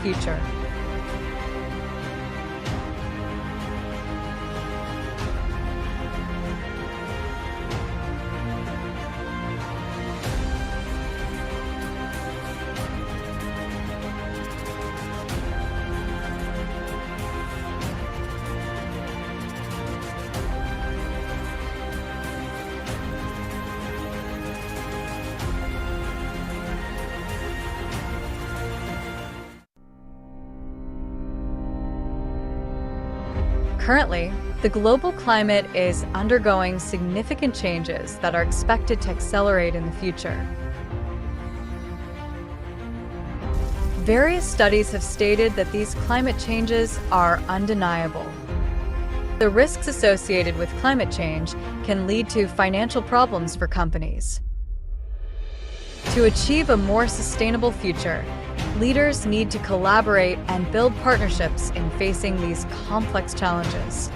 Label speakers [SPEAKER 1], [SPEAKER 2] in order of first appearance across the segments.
[SPEAKER 1] future. Currently, the global climate is undergoing significant changes that are expected to accelerate in the future. Various studies have stated that these climate changes are undeniable. The risks associated with climate change can lead to financial problems for companies. To achieve a more sustainable future, leaders need to collaborate and build partnerships in facing these complex challenges.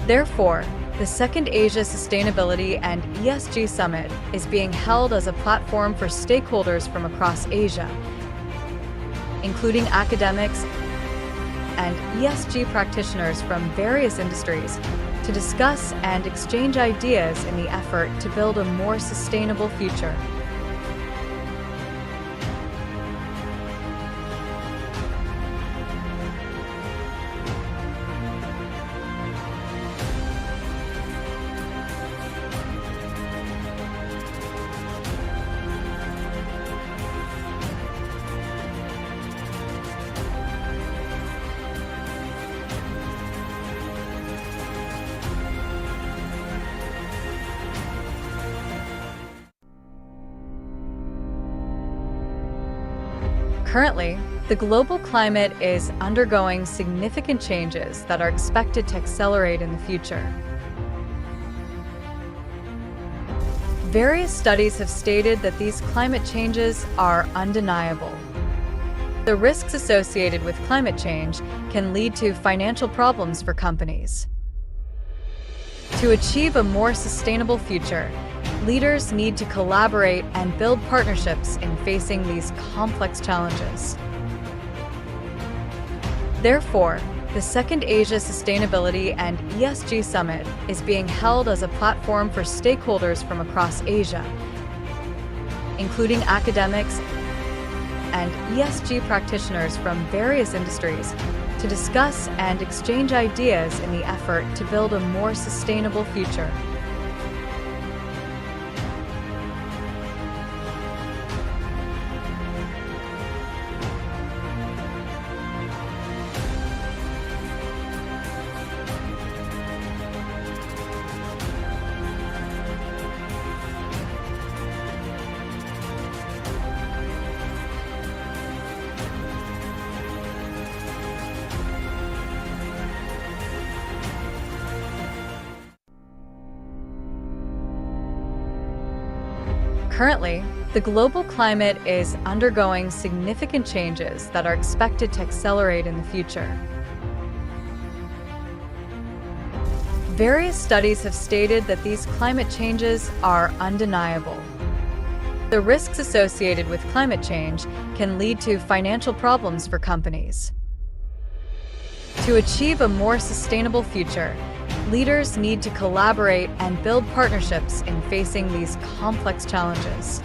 [SPEAKER 1] Therefore, the second Asia Sustainability and ESG Summit is being held as a platform for stakeholders from across Asia, including academics and ESG practitioners from various industries, to discuss and exchange ideas in the effort to build a more sustainable future. Currently, the global climate is undergoing significant changes that are expected to accelerate in the future. Various studies have stated that these climate changes are undeniable. The risks associated with climate change can lead to financial problems for companies. To achieve a more sustainable future, leaders need to collaborate and build partnerships in facing these complex challenges. Therefore, the second Asia Sustainability and ESG Summit is being held as a platform for stakeholders from across Asia, including academics and ESG practitioners from various industries, to discuss and exchange ideas in the effort to build a more sustainable future. Currently, the global climate is undergoing significant changes that are expected to accelerate in the future. Various studies have stated that these climate changes are undeniable. The risks associated with climate change can lead to financial problems for companies. To achieve a more sustainable future, leaders need to collaborate and build partnerships in facing these complex challenges.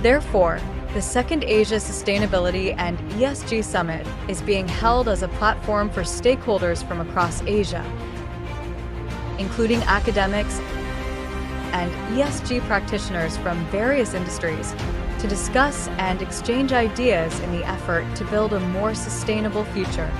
[SPEAKER 1] Therefore, the second Asia Sustainability and ESG Summit is being held as a platform for stakeholders from across Asia, including academics and ESG practitioners from various industries, to discuss and exchange ideas in the effort to build a more sustainable future.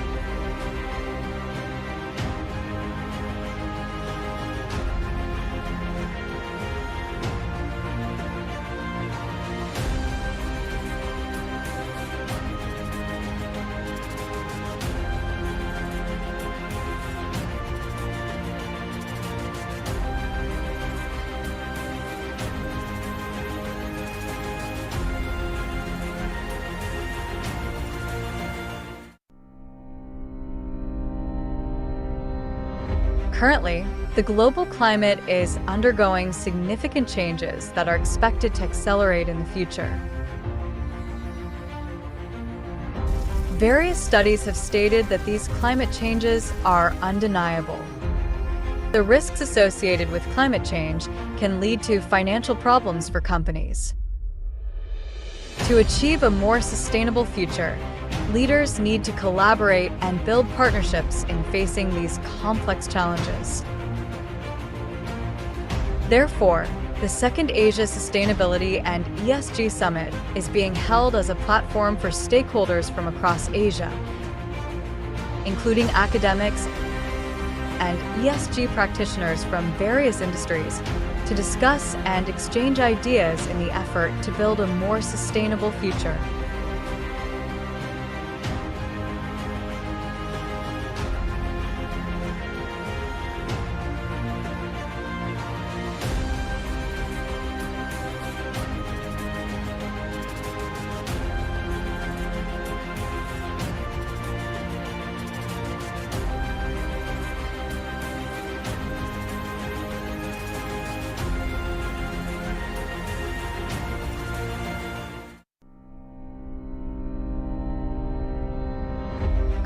[SPEAKER 1] Currently, the global climate is undergoing significant changes that are expected to accelerate in the future. Various studies have stated that these climate changes are undeniable. The risks associated with climate change can lead to financial problems for companies. To achieve a more sustainable future, leaders need to collaborate and build partnerships in facing these complex challenges. Therefore, the second Asia Sustainability and ESG Summit is being held as a platform for stakeholders from across Asia, including academics and ESG practitioners from various industries, to discuss and exchange ideas in the effort to build a more sustainable future.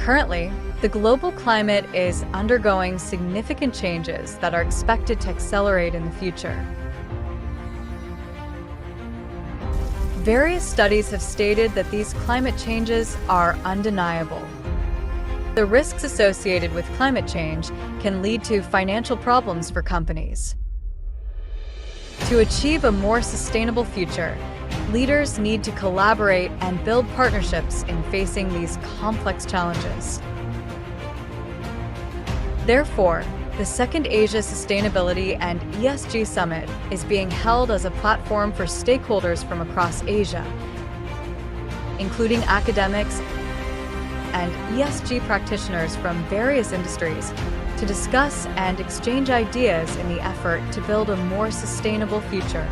[SPEAKER 1] Currently, the global climate is undergoing significant changes that are expected to accelerate in the future. Various studies have stated that these climate changes are undeniable. The risks associated with climate change can lead to financial problems for companies. To achieve a more sustainable future, leaders need to collaborate and build partnerships in facing these complex challenges. Therefore, the second Asia Sustainability and ESG Summit is being held as a platform for stakeholders from across Asia, including academics and ESG practitioners from various industries, to discuss and exchange ideas in the effort to build a more sustainable future.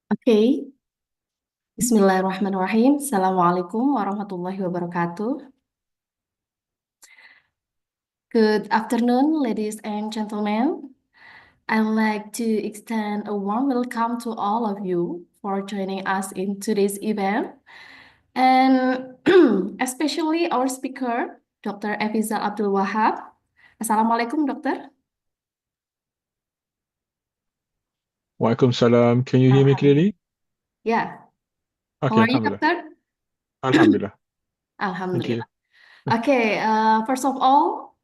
[SPEAKER 2] Oke, Bismillahirrahmanirrahim. Assalamualaikum warahmatullahi wabarakatuh. Good afternoon, ladies and gentlemen. I'd like to extend a warm welcome to all of you for joining us in today's event, and especially our speaker, Dr. Effiezal Abdul Wahab. Assalamualaikum, Dokter.
[SPEAKER 3] Waalaikumsalam. Can you hear me clearly?
[SPEAKER 2] Yeah. How
[SPEAKER 3] Okay,
[SPEAKER 2] are you,
[SPEAKER 3] Alhamdulillah.
[SPEAKER 2] Dokter?
[SPEAKER 3] Alhamdulillah. Thank
[SPEAKER 2] Alhamdulillah.
[SPEAKER 3] you.
[SPEAKER 2] Okay, first of all,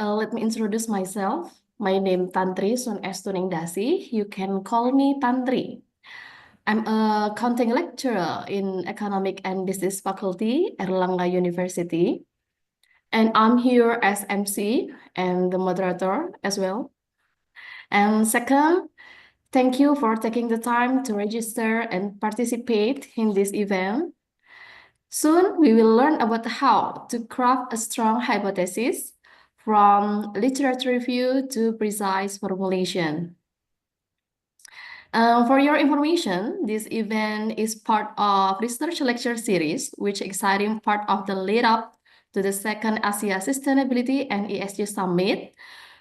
[SPEAKER 2] let me introduce myself. My name Tantri Sun Estuningsdasi. You can call me Tantri. I'm a accounting lecturer in Economic and Business Faculty, Airlangga University. And I'm here as MC and the moderator as well. And second, thank you for taking the time to register and participate in this event. Soon, we will learn about how to craft a strong hypothesis from literature review to precise formulation. For your information, this event is part of research lecture series, which exciting part of the lead up to the second Asia Sustainability and ESG Summit,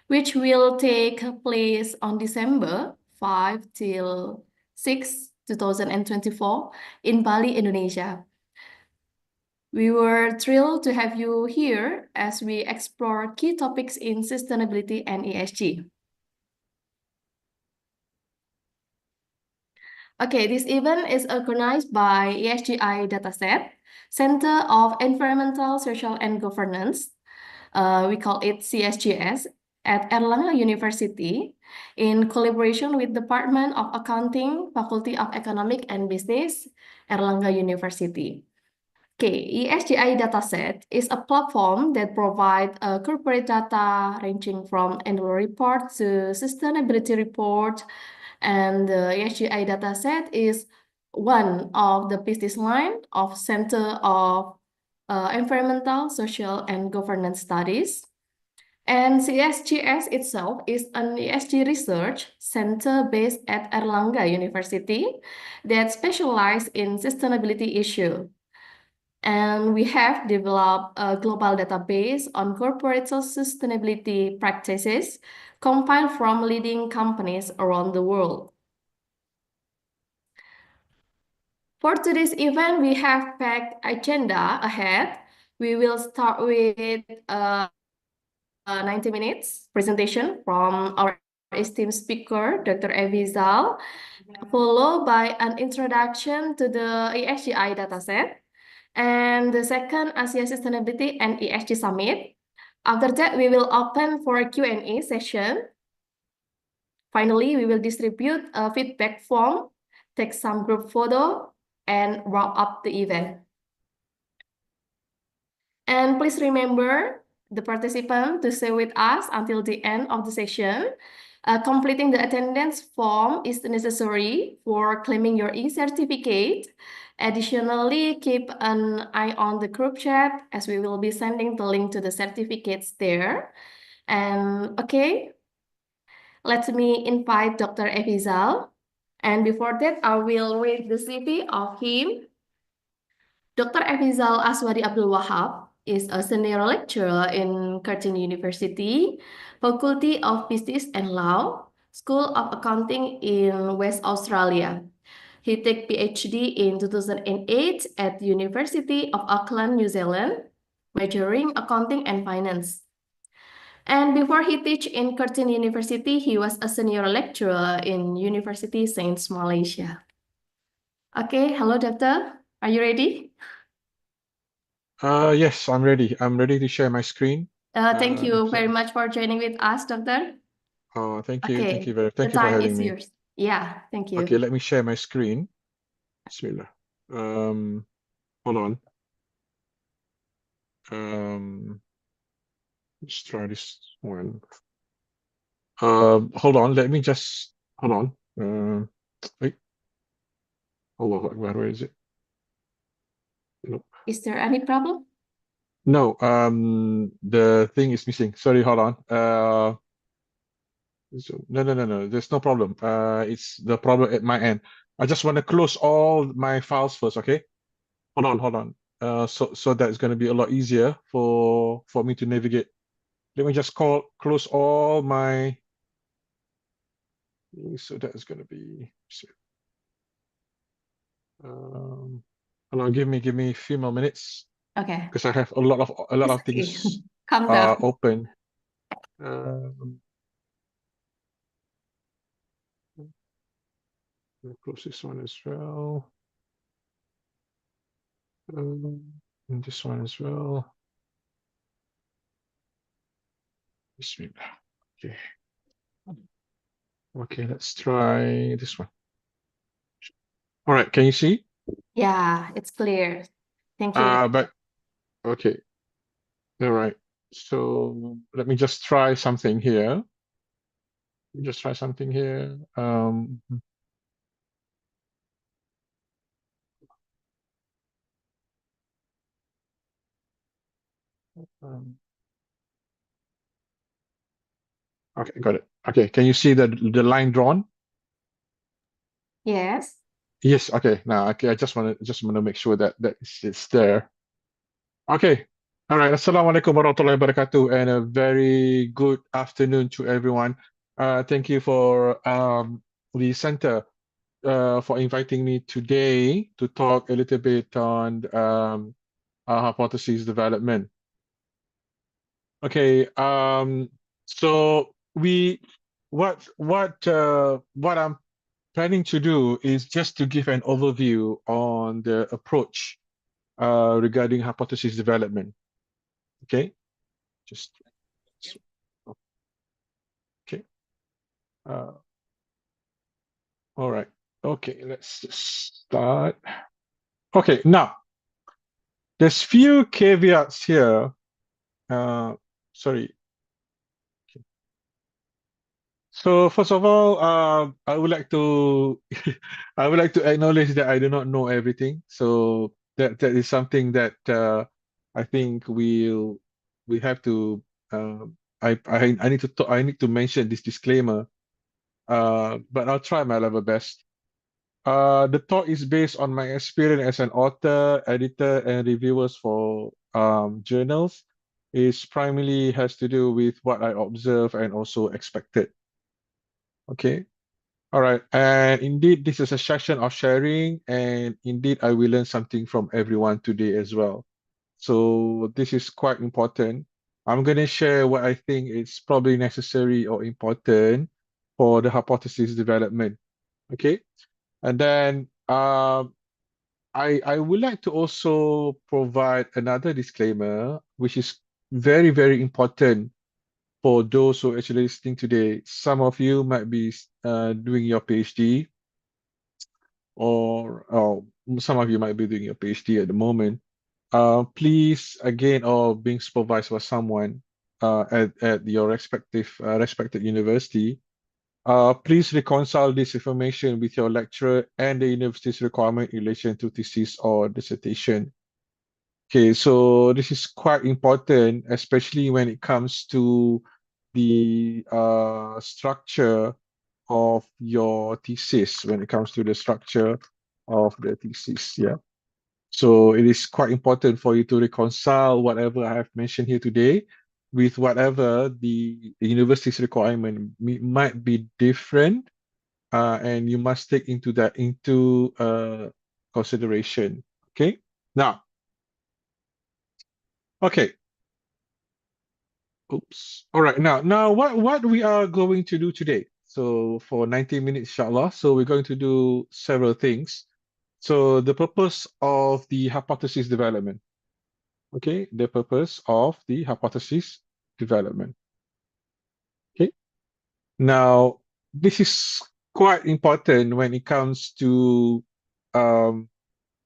[SPEAKER 2] which will take place on December 5 till 6, 2024 in Bali, Indonesia. We were thrilled to have you here as we explore key topics in sustainability and ESG. Okay, this event is organized by ESGI Dataset, Center of Environmental, Social, and Governance. We call it CESGS at Airlangga University in collaboration with Department of Accounting, Faculty of Economic and Business, Airlangga University. Okay, ESGI Dataset is a platform that provides corporate data ranging from annual report to sustainability report, and the ESGI dataset is one of the business line of Center of Environmental, Social, and Governance Studies. And CESGS itself is an ESG research center based at Airlangga University that specializes in sustainability issue. And we have developed a global database on corporate sustainability practices compiled from leading companies around the world. For today's event, we have packed agenda ahead. We will start with a 90 minutes presentation from our esteemed speaker, Dr. Effiezal, followed by an introduction to the ESGI dataset, and the second Asia Sustainability and ESG Summit. After that, we will open for a Q&A session. Finally, we will distribute a feedback form, take some group photo, and wrap up the event. And please remember the participant to stay with us until the end of the session. Completing the attendance form is necessary for claiming your e-certificate. Additionally, keep an eye on the group chat as we will be sending the link to the certificates there. And okay, let me invite Dr. Effiezal. And before that, I will read the CV of him. Dr. Effiezal Aswadi Abdul Wahab is a senior lecturer in Curtin University, Faculty of Business and Law, School of Accounting in West Australia. He took PhD in 2008 at the University of Auckland, New Zealand, majoring accounting and finance. And before he teach in Curtin University, he was a senior lecturer in University Sains, Malaysia. Okay, hello, doctor. Are you ready?
[SPEAKER 3] Yes, I'm ready. I'm ready to share my screen.
[SPEAKER 2] Thank you very much for joining with us, doctor.
[SPEAKER 3] Oh, thank you.
[SPEAKER 2] Okay,
[SPEAKER 3] Thank you very.
[SPEAKER 2] the
[SPEAKER 3] Thank you for
[SPEAKER 2] time
[SPEAKER 3] having
[SPEAKER 2] is
[SPEAKER 3] me.
[SPEAKER 2] yours. Yeah, thank you.
[SPEAKER 3] Okay, let me share my screen. Bismillah. Hold on. Let's try this one. Hold on. Let me just hold on. Wait. Allahu Akbar. Where is it? Nope.
[SPEAKER 2] Is there any problem?
[SPEAKER 3] No. The thing is missing. Sorry. Hold on. No. There's no problem. It's the problem at my end. I just want to close all my files first. Okay. Hold on. So that's going to be a lot easier for me to navigate. Let me just close all my. So that is going to be. Hold on, give me a few more minutes.
[SPEAKER 2] Okay.
[SPEAKER 3] Because I have a lot of
[SPEAKER 2] Okay.
[SPEAKER 3] things
[SPEAKER 2] Calm down.
[SPEAKER 3] open. I'll close this one as well. And this one as well. Bismillah. Okay. Okay, let's try this one. All right, can you see?
[SPEAKER 2] Yeah, it's clear. Thank you.
[SPEAKER 3] But okay. All right. So let me just try something here. Just try something here. Okay, got it. Okay, can you see the line drawn?
[SPEAKER 2] Yes.
[SPEAKER 3] Yes, okay. Now, okay, I just wanna make sure that it's there. Okay. All right. Assalamualaikum warahmatullahi wabarakatuh, and a very good afternoon to everyone. Thank you for the center for inviting me today to talk a little bit on hypothesis development. Okay. So what I'm planning to do is just to give an overview on the approach regarding hypothesis development. Okay. Just okay. Uh, all right. Okay, let's just start. Okay, now there's few caveats here. Sorry. So first of all, I would like to I would like to acknowledge that I do not know everything. So that is something that I think we have to I need to I need to mention this disclaimer. But I'll try my level best. The talk is based on my experience as an author, editor, and reviewers for journals. It primarily has to do with what I observe and also expected. Okay. All right. And indeed, this is a session of sharing, and indeed, I will learn something from everyone today as well. So this is quite important. I'm going to share what I think is probably necessary or important for the hypothesis development. Okay. And then I would like to also provide another disclaimer, which is very, very important for those who are actually listening today. Some of you might be doing your PhD, or some of you might be doing your PhD at the moment. Please, again, or being supervised by someone at your respected university. Please reconcile this information with your lecturer and the university's requirement in relation to thesis or dissertation. Okay, so this is quite important, especially when it comes to the structure of your thesis, when it comes to the structure of the thesis. Yeah. So it is quite important for you to reconcile whatever I have mentioned here today with whatever the university's requirement might be different, and you must take into consideration. Okay. Now, okay. Oops. All right. Now, what we are going to do today? So for 90 minutes, inshallah. So we're going to do several things. So the purpose of the hypothesis development. Okay, the purpose of the hypothesis development. Okay. Now, this is quite important when it comes to um,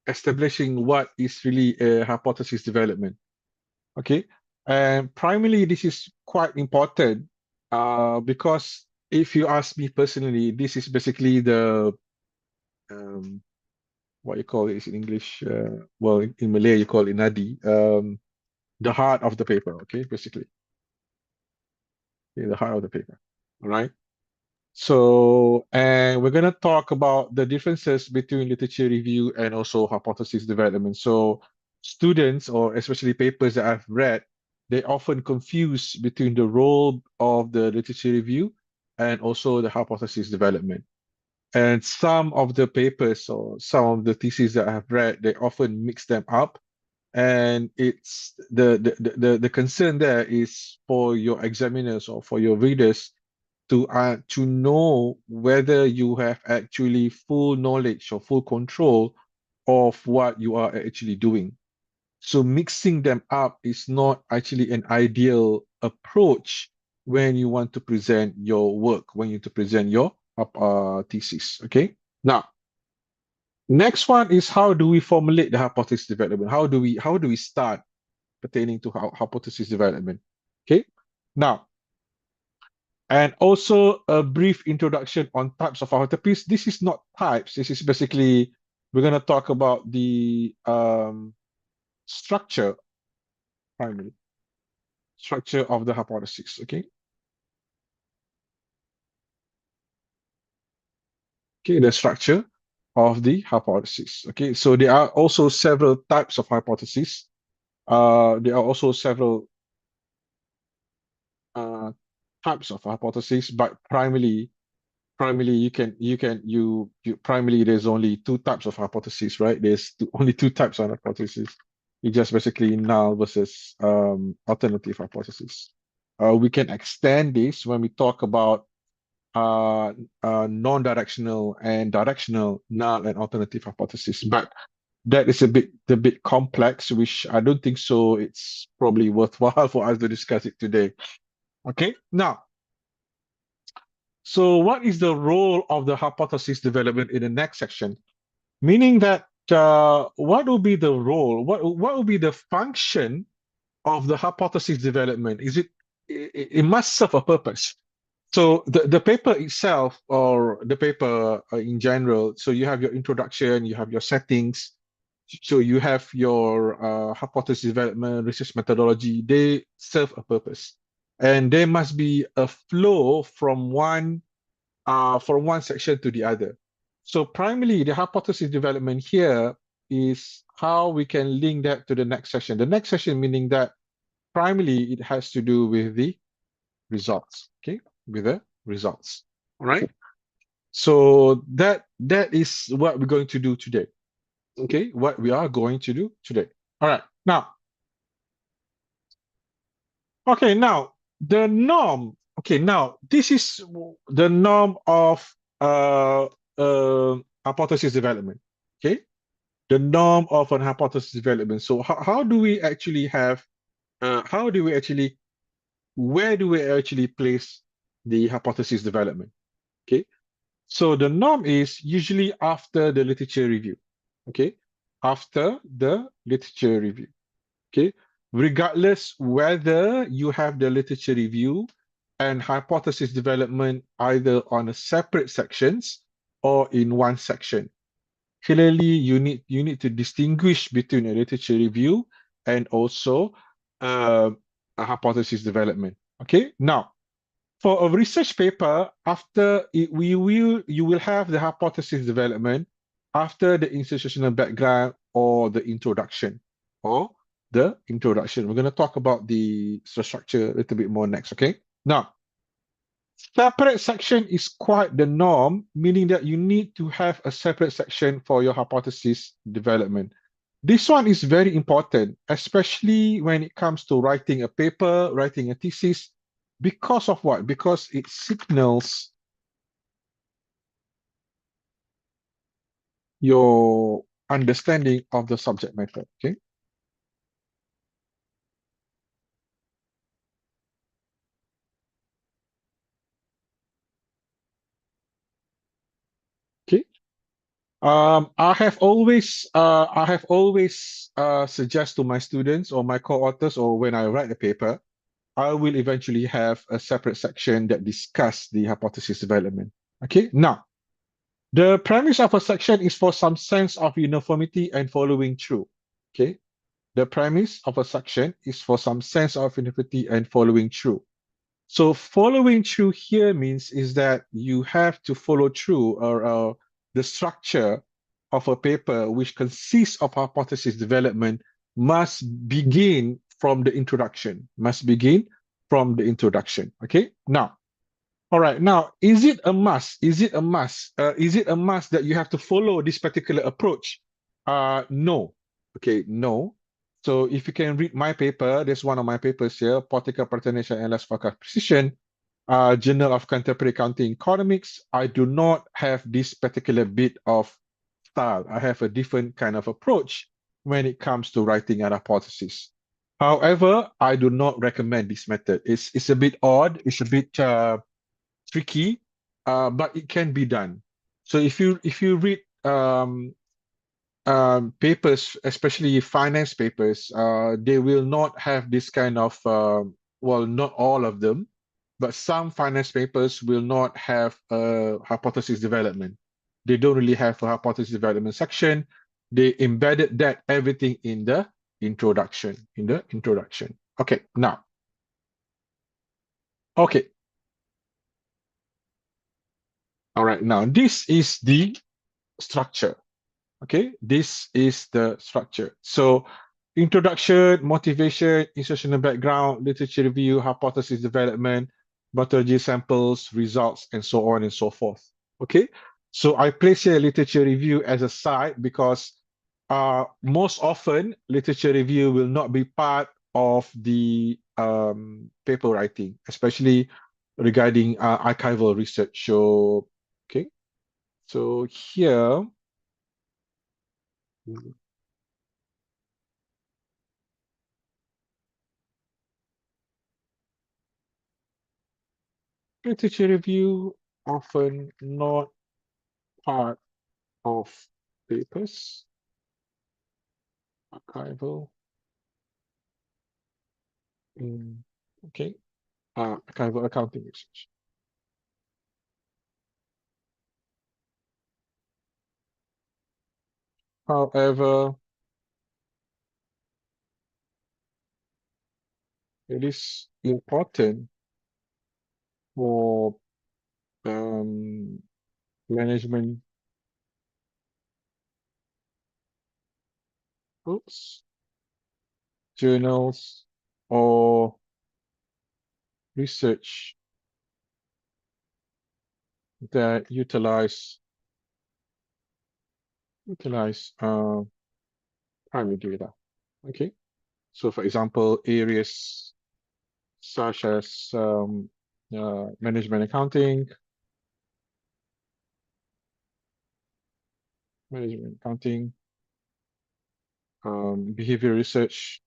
[SPEAKER 3] establishing what is really a hypothesis development. Okay, and primarily this is quite important because if you ask me personally, this is basically the um, what you call it in English. Well, in Malay you call it nadi. The heart of the paper. Okay, basically, okay, the heart of the paper. All right. So, and we're gonna talk about the differences between literature review and also hypothesis development. So, students, or especially papers that I've read, they often confuse between the role of the literature review and also the hypothesis development. And some of the papers or some of the theses that I have read, they often mix them up. And it's the concern there is for your examiners or for your readers to know whether you have actually full knowledge or full control of what you are actually doing. So mixing them up is not actually an ideal approach when you want to present your work, when you to present your thesis. Okay. Now, next one is how do we formulate the hypothesis development? How do we start pertaining to hypothesis development? Okay. Now, and also a brief introduction on types of hypotheses. This is not types. This is basically, we're going to talk about the structure, primary structure of the hypothesis. Okay. Okay, the structure of the hypothesis. Okay, so there are also several types of hypotheses. There are also several uh, types of hypotheses, but primarily you primarily there's only two types of hypotheses, right? There's only two types of hypotheses. It's just basically null versus alternative hypothesis. We can extend this when we talk about non-directional and directional null and alternative hypothesis, but that is a bit complex, which I don't think so it's probably worthwhile for us to discuss it today. Okay, now, so what is the role of the hypothesis development in the next section? Meaning that what will be the role, what will be the function of the hypothesis development? It must serve a purpose. So the paper itself, or the paper in general, so you have your introduction, you have your settings, so you have your hypothesis development, research methodology, they serve a purpose. And there must be a flow from one section to the other. So primarily, the hypothesis development here is how we can link that to the next session. The next session meaning that primarily it has to do with the results, okay, with the results, all right? So that is what we're going to do today, okay, what we are going to do today. All right, now, okay, now, the norm, okay, now, this is the norm of hypothesis development, okay? The norm of an hypothesis development. So how do we actually have, where do we actually place the hypothesis development? Okay, so the norm is usually after the literature review. Okay, after the literature review. Okay, regardless whether you have the literature review and hypothesis development either on a separate sections or in one section. Clearly, you need to distinguish between a literature review and also a hypothesis development. Okay, now for a research paper, after it, you will have the hypothesis development after the institutional background or the introduction. We're going to talk about the structure a little bit more next. Okay, now separate section is quite the norm, meaning that you need to have a separate section for your hypothesis development. This one is very important, especially when it comes to writing a paper, writing a thesis. Because of what? Because it signals your understanding of the subject matter. Okay. Okay. I have always suggest to my students or my co-authors, or when I write a paper, I will eventually have a separate section that discuss the hypothesis development. Okay. Now, the premise of a section is for some sense of uniformity and following through. Okay. The premise of a section is for some sense of uniformity and following through. So following through here means is that you have to follow through or the structure of a paper which consists of hypothesis development must begin from the introduction, Okay, now, all right, now, is it a must? Is it a must that you have to follow this particular approach? No. Okay, no. So if you can read my paper, there's one of my papers here, Political Pertinence and Less Forecast Precision, Journal of Contemporary Accounting Economics. I do not have this particular bit of style. I have a different kind of approach when it comes to writing an hypothesis. However, I do not recommend this method. It's a bit odd. It's a bit tricky, but it can be done. So if you read papers, especially finance papers, they will not have this kind of well, not all of them, but some finance papers will not have a hypothesis development. They don't really have a hypothesis development section. They embedded that everything in the introduction. Okay, now. Okay. All right, now this is the structure. Okay, this is the structure. So introduction, motivation, institutional background, literature review, hypothesis development, methodology samples, results, and so on and so forth. Okay, so I place here literature review as a side because most often literature review will not be part of the paper writing, especially regarding archival research. So, okay, so here, literature review often not part of papers, archival, okay, archival accounting research. However, it is important for management books, journals, or research that utilize primary data. Okay, so for example, areas such as management accounting, behavior research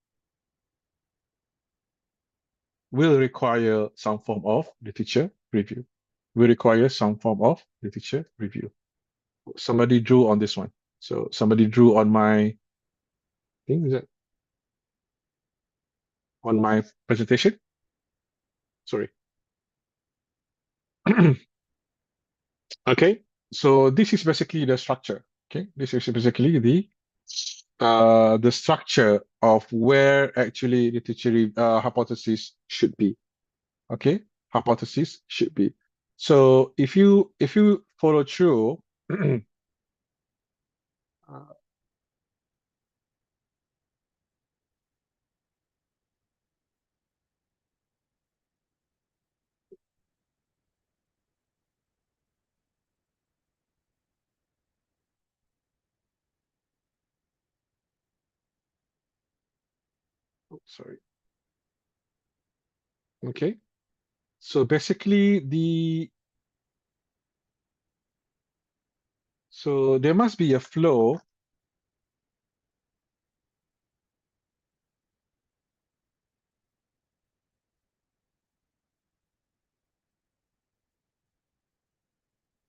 [SPEAKER 3] will require some form of literature review. Somebody drew on this one. So somebody drew on my thing, is it? On my presentation? Sorry. Okay, so this is basically the structure. Okay, this is basically the structure of where actually literature hypothesis should be. Okay, hypothesis should be. So if you follow through, sorry. Okay, so basically so there must be a flow.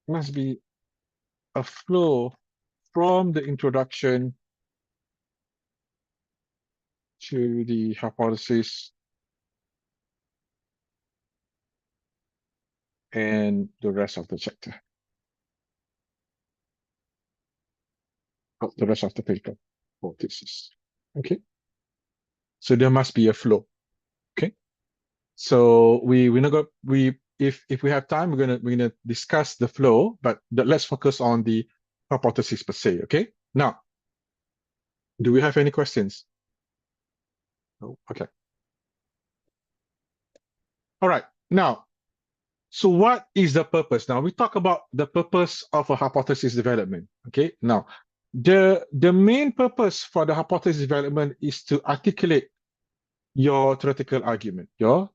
[SPEAKER 3] Must be a flow from the introduction to the hypothesis and the rest of the chapter, the rest of the paper or thesis. Okay, so there must be a flow. Okay, so we're not going if we have time, we're gonna discuss the flow, but let's focus on the hypothesis per se. Okay, now, do we have any questions? No. Okay. All right. Now, so what is the purpose? Now we talk about the purpose of a hypothesis development. Okay. Now, the main purpose for the hypothesis development is to articulate your theoretical argument. Okay.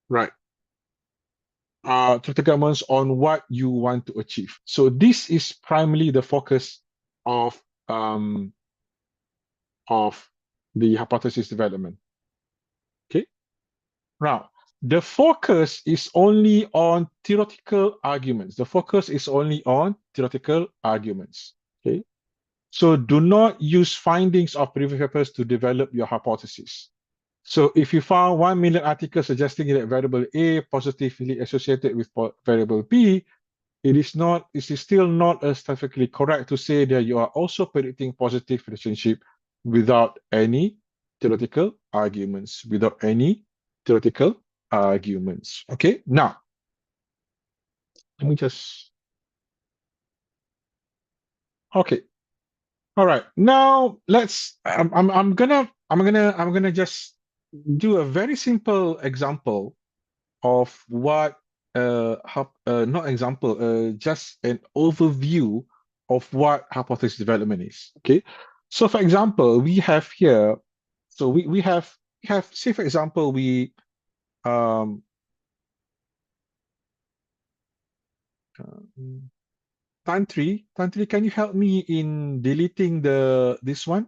[SPEAKER 3] Right. Theoretical arguments on what you want to achieve. So this is primarily the focus of the hypothesis development. Okay. Now, the focus is only on theoretical arguments. Okay. So do not use findings of previous papers to develop your hypothesis. So if you found 1 million articles suggesting that variable A positively associated with variable B, it is still not statistically correct to say that you are also predicting positive relationship without any theoretical arguments. Okay, now Let me just. Okay. All right. Now let's. I'm gonna just do a very simple example of what not example, just an overview of what hypothesis development is. Okay. So for example, we have here. So we have say for example um Tantri, can you help me in deleting this one?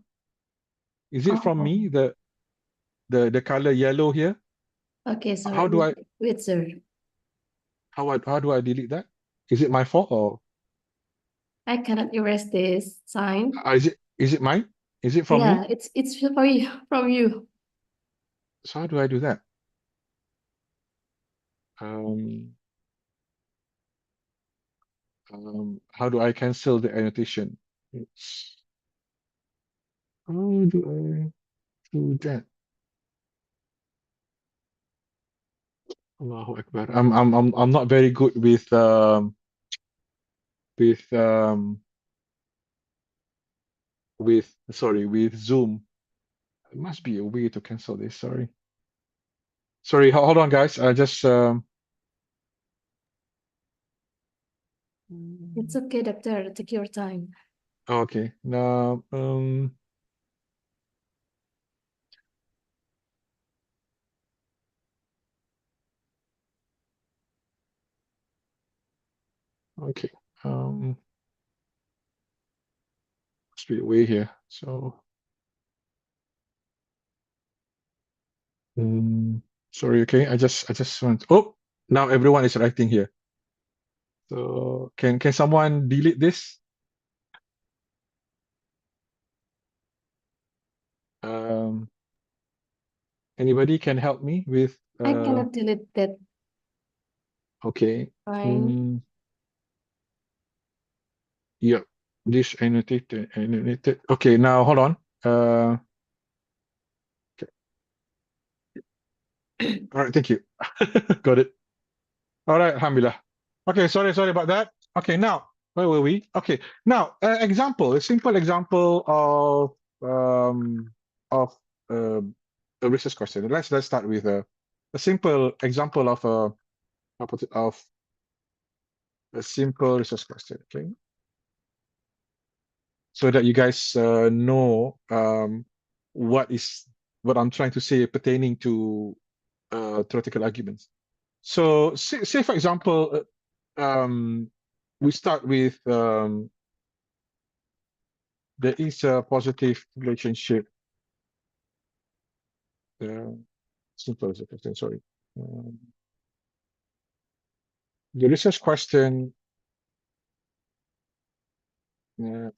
[SPEAKER 3] Is it from me,
[SPEAKER 2] Oh,
[SPEAKER 3] the color yellow here?
[SPEAKER 2] okay, so
[SPEAKER 3] How
[SPEAKER 2] let
[SPEAKER 3] do
[SPEAKER 2] me
[SPEAKER 3] I
[SPEAKER 2] wait, sir.
[SPEAKER 3] how do I delete that? Is it my fault or
[SPEAKER 2] I cannot erase this sign.
[SPEAKER 3] is it mine? Is it from
[SPEAKER 2] Yeah,
[SPEAKER 3] me?
[SPEAKER 2] it's for you from you.
[SPEAKER 3] So how do I do that? Um, how do I cancel the annotation? It's, how do I do that? Allahu Akbar. I'm not very good with with Zoom. There must be a way to cancel this. Sorry. Hold on, guys. I just
[SPEAKER 2] It's okay, doctor. Take your time.
[SPEAKER 3] okay. Now okay. Must be a way here. So sorry. Okay. I just want. Oh, now everyone is writing here. So can someone delete this? Um, Anybody can help me with
[SPEAKER 2] I cannot delete that
[SPEAKER 3] okay.
[SPEAKER 2] sign.
[SPEAKER 3] Yeah, this annotated. Okay, now hold on. Okay. All right, thank you. Got it. All right, alhamdulillah. Okay, sorry about that. Okay, now where were we? Okay, now a simple example of uh, a research question. Let's start with a simple example of of a simple research question. Okay, so that you guys know what I'm trying to say pertaining to theoretical arguments. So say for example, we start with there is a positive relationship. Simple as a question, sorry. The research question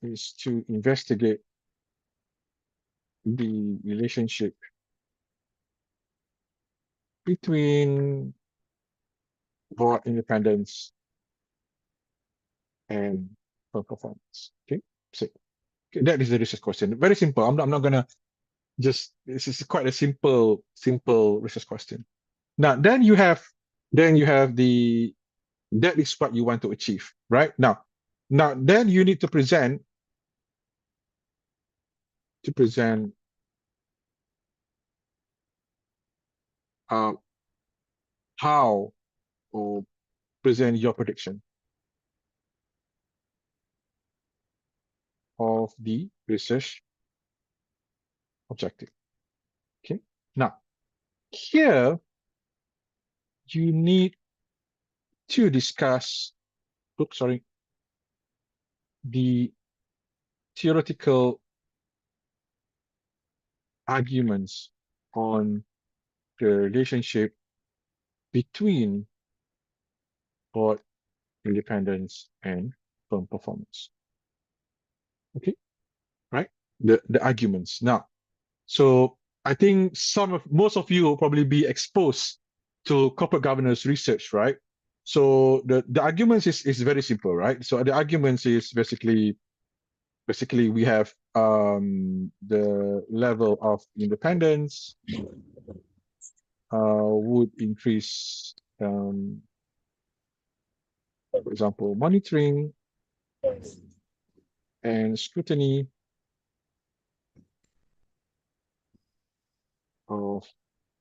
[SPEAKER 3] is to investigate the relationship between board independence and performance. Okay, so okay, that is the research question. Very simple. I'm not gonna just. This is quite a simple research question. Now, then you have the that is what you want to achieve, right? Now then you need to present uh, how or present your prediction of the research objective. Okay. Now here you need to discuss. Oops, sorry. The theoretical arguments on the relationship between board independence and firm performance. Okay, right? The arguments. Now, so I think most of you will probably be exposed to corporate governance research, right? So the arguments is very simple, right? So the arguments is basically we have the level of independence would increase For example, monitoring and scrutiny of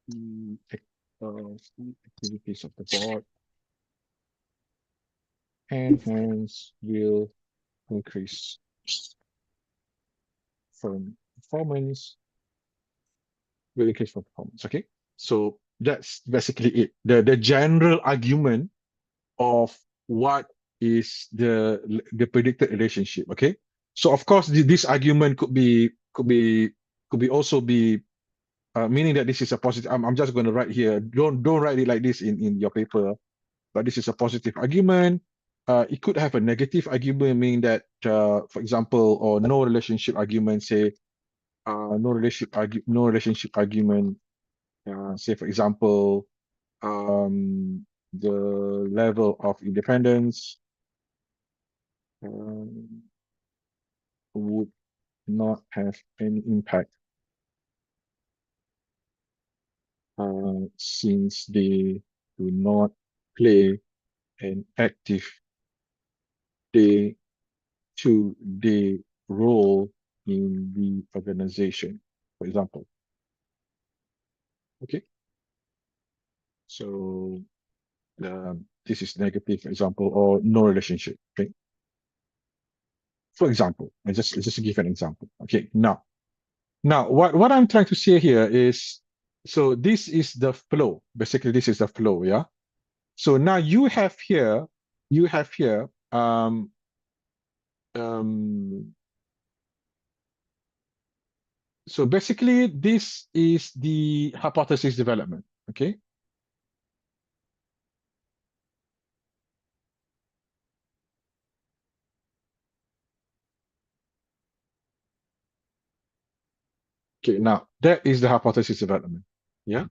[SPEAKER 3] the activities of the board, and hence will increase firm performance, okay? So that's basically it. The general argument of what is the predicted relationship, okay? So of course this argument could be also be meaning that this is a positive. I'm just going to write here. Don't write it like this in your paper, but this is a positive argument. It could have a negative argument, meaning that, for example, or no relationship argument, say, no relationship argument, say, for example, the level of independence would not have any impact since they do not play an active day-to-day role in the organization, for example. Okay. So this is negative, for example, or no relationship. Okay. For example, I just give an example. Okay. Now what I'm trying to say here is, so this is the flow. Basically, this is the flow. Yeah. So now you have here, so basically this is the hypothesis development. Okay. Okay, now that is the hypothesis development. Yeah,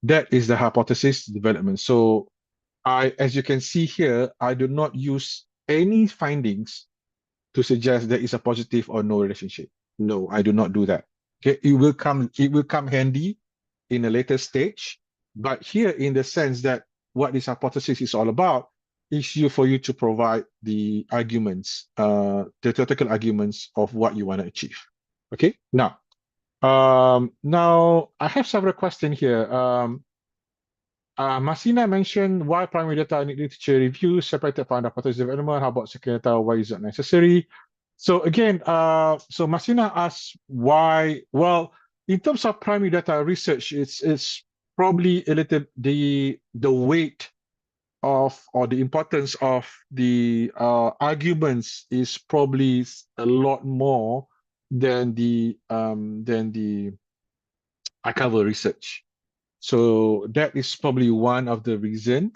[SPEAKER 3] that is the hypothesis development. So as you can see here, I do not use any findings to suggest there is a positive or no relationship. No, I do not do that. Okay, it will come handy in a later stage, but here in the sense that what this hypothesis is all about is for you to provide the arguments, the theoretical arguments of what you want to achieve. Okay, now I have several questions here. Masina mentioned why primary data need literature review separated from the hypothesis development. How about secondary data? Why is that necessary? So again, so Masina asked why. Well, in terms of primary data research, it's probably a little the weight of, or the importance of the arguments is probably a lot more than the archival research. So that is probably one of the reason.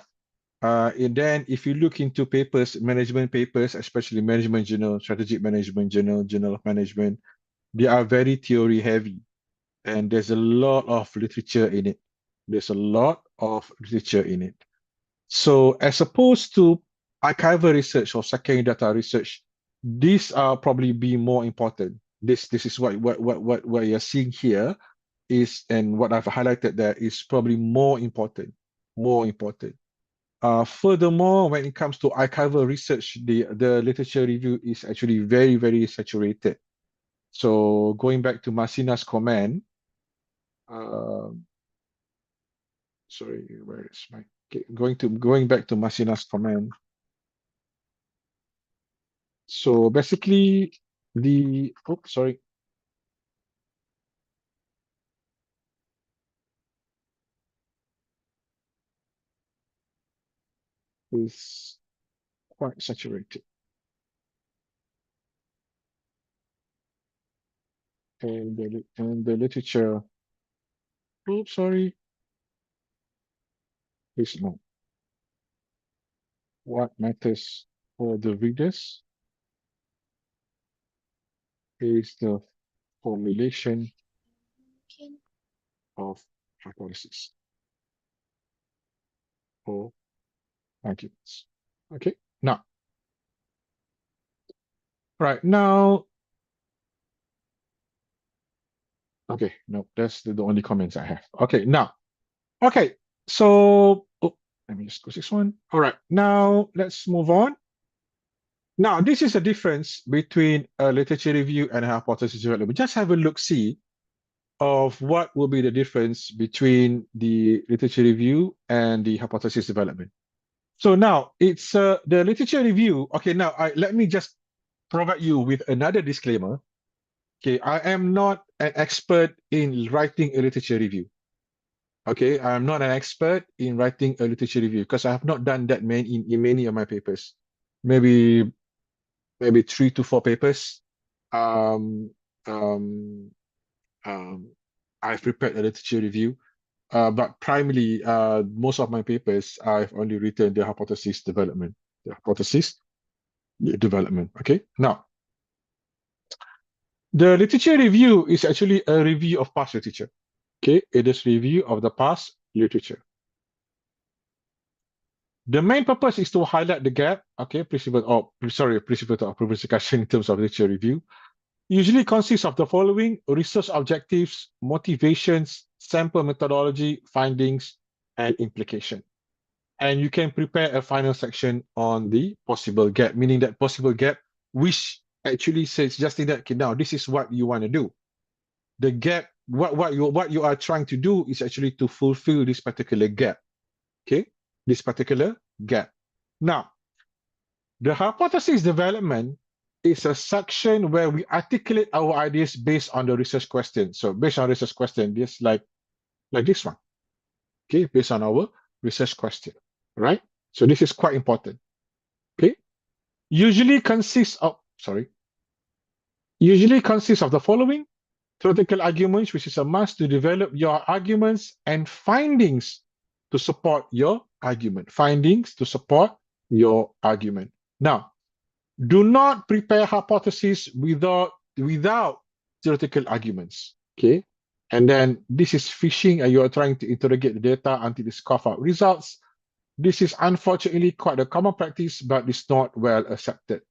[SPEAKER 3] And then if you look into papers, management papers, especially management journal, strategic management journal, journal of management, they are very theory heavy. And there's a lot of literature in it. There's a lot of literature in it. So as opposed to archival research or secondary data research, these are probably be more important. This is what you're seeing here is, and what I've highlighted there is probably more important. Furthermore, when it comes to archival research, the literature review is actually very, very saturated. So going back to Masina's comment, sorry, where is my, okay, going back to Masina's comment. So basically sorry. Is quite saturated. And the literature, sorry, is not. What matters for the readers is the formulation of hypotheses or arguments. Okay, now, right now, okay, no, that's the only comments I have. Okay, now, okay, so Let me just go this one. All right, now let's move on. Now, this is a difference between a literature review and a hypothesis development. Just have a look-see of what will be the difference between the literature review and the hypothesis development. So now it's the literature review. Okay, now let me just provide you with another disclaimer. Okay, I am not an expert in writing a literature review. Okay, I'm not an expert in writing a literature review because I have not done that many in many of my papers. Maybe 3 to 4 papers. Um, um, I've prepared a literature review, but primarily, most of my papers, I've only written the hypothesis development. Okay, now, the literature review is actually a review of past literature. Okay, it is review of the past literature. The main purpose is to highlight the gap, okay, principle of previous discussion in terms of literature review. Usually consists of the following: research objectives, motivations, sample methodology, findings, and implication. And you can prepare a final section on the possible gap, meaning that possible gap, which actually says suggesting that, okay, now this is what you want to do. The gap, what you are trying to do is actually to fulfill this particular gap. Okay, this particular gap. Now, the hypothesis development is a section where we articulate our ideas based on the research question. So based on research question, this like this one. Okay, based on our research question, right? So this is quite important. Okay, usually consists of the following: theoretical arguments, which is a must to develop your arguments, and findings to support your argument. Now, do not prepare hypotheses without theoretical arguments. Okay, and then this is fishing, and you are trying to interrogate the data until you scoff out results. This is unfortunately quite a common practice, but it's not well accepted.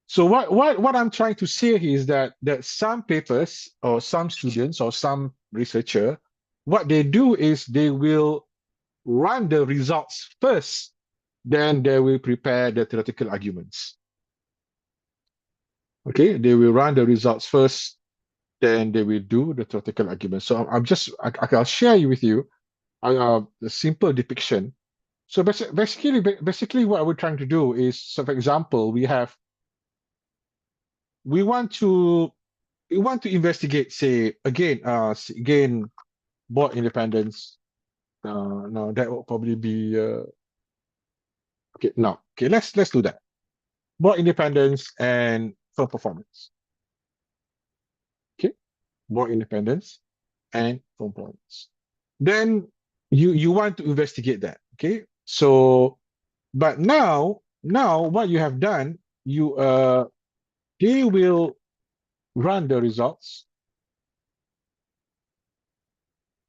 [SPEAKER 3] So what I'm trying to say here is that some papers or some students or some researcher, what they do is they will run the results first, then they will prepare the theoretical arguments. Okay, they will run the results first, then they will do the theoretical arguments. So I'll share with you a simple depiction. So basically what we're trying to do is, so for example, we want to investigate, say, again, board independence. No, that will probably be okay. Now, okay, let's do that. Board independence and firm performance. Okay, board independence and firm performance. Then you want to investigate that. Okay, so but now what you have done, they will run the results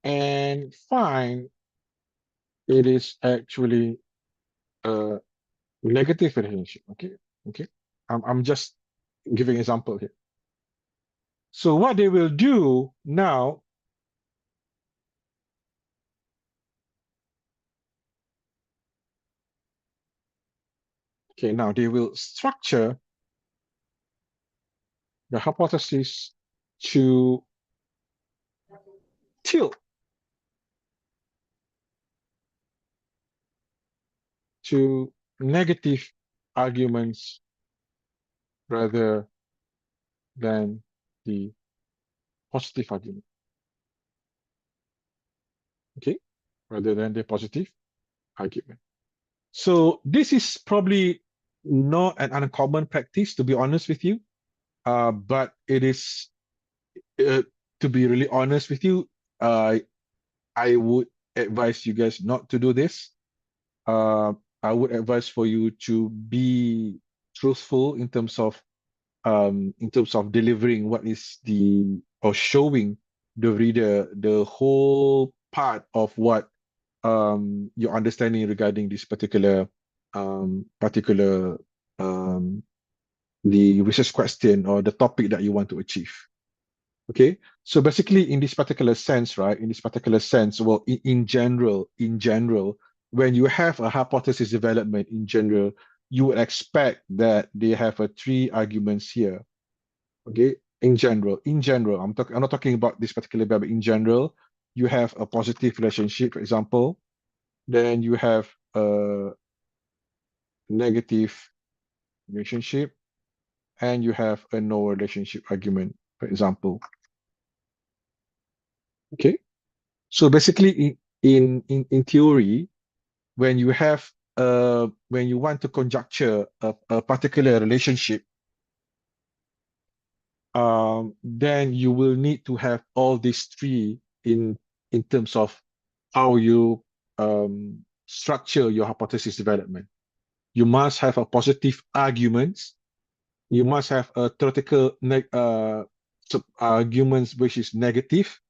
[SPEAKER 3] and find it is actually a negative relationship. Okay. I'm just giving an example here. So what they will do now, okay, now they will structure the hypothesis to tilt to negative arguments rather than the positive argument. Okay, rather than the positive argument. So this is probably not an uncommon practice, to be honest with you, but it is, to be really honest with you, I would advise you guys not to do this. I would advise for you to be truthful in terms of delivering what is or showing the reader the whole part of what your understanding regarding this particular the research question or the topic that you want to achieve. Okay, so basically in this particular sense, right? In this particular sense, well, in general, when you have a hypothesis development in general, you would expect that they have three arguments here. Okay, in general, I'm not talking about this particular paper, but in general, you have a positive relationship, for example, then you have a negative relationship, and you have a no relationship argument, for example. Okay, so basically, in theory, when you have when you want to conjecture a particular relationship, then you will need to have all these three in terms of how you structure your hypothesis development. You must have a positive arguments. You must have a theoretical arguments which is negative,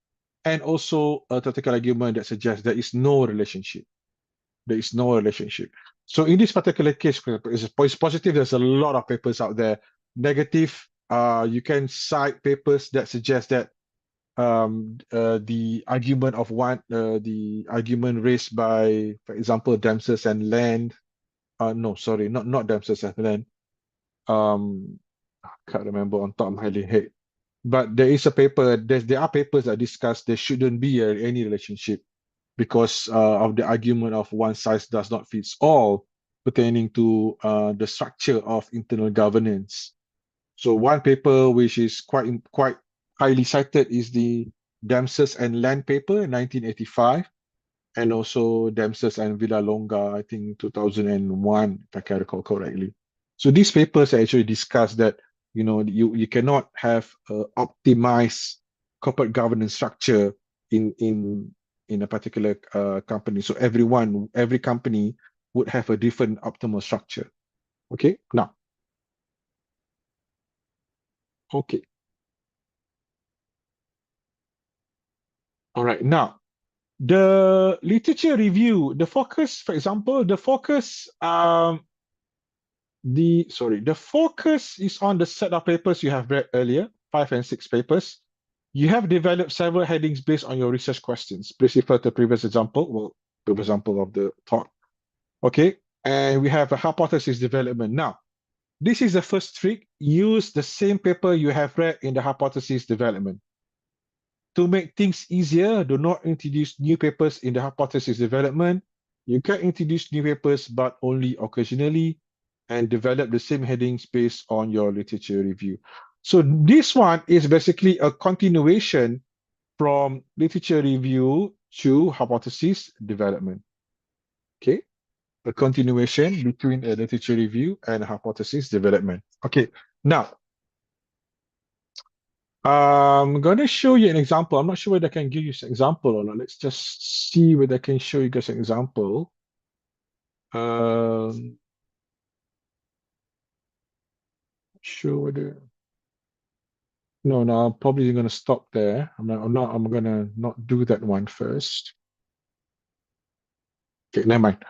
[SPEAKER 3] and also a theoretical argument that suggests there is no relationship. There is no relationship. So in this particular case, it's positive. There's a lot of papers out there. Negative, you can cite papers that suggest that the argument of the argument raised by, for example, Dempsey and Land. No, sorry, not Dempsey and Land. I can't remember on top of my head. But there is a paper. There are papers that discuss there shouldn't be any relationship because of the argument of one size does not fit all pertaining to the structure of internal governance. So one paper which is quite highly cited is the Dempsey and Land paper in 1985, and also Dempsey and Villalonga, I think 2001, if I can recall correctly. So these papers actually discuss that you cannot have optimized corporate governance structure in a particular company. So every company would have a different optimal structure. Okay, now. Okay. All right, now the literature review, the focus, for example, the focus is on the set of papers you have read earlier, 5 and 6 papers. You have developed several headings based on your research questions. Please refer to previous example of the talk. Okay, and we have a hypothesis development. Now, this is the first trick. Use the same paper you have read in the hypothesis development. To make things easier, do not introduce new papers in the hypothesis development. You can introduce new papers, but only occasionally, and develop the same headings based on your literature review. So this one is basically a continuation from literature review to hypothesis development. Okay, a continuation between a literature review and hypothesis development. Okay, now I'm going to show you an example. I'm not sure whether I can give you an example or not. Let's just see whether I can show you guys an example. Sure whether. No, I'm probably going to stop there. I'm going to not do that one first. Okay, never mind.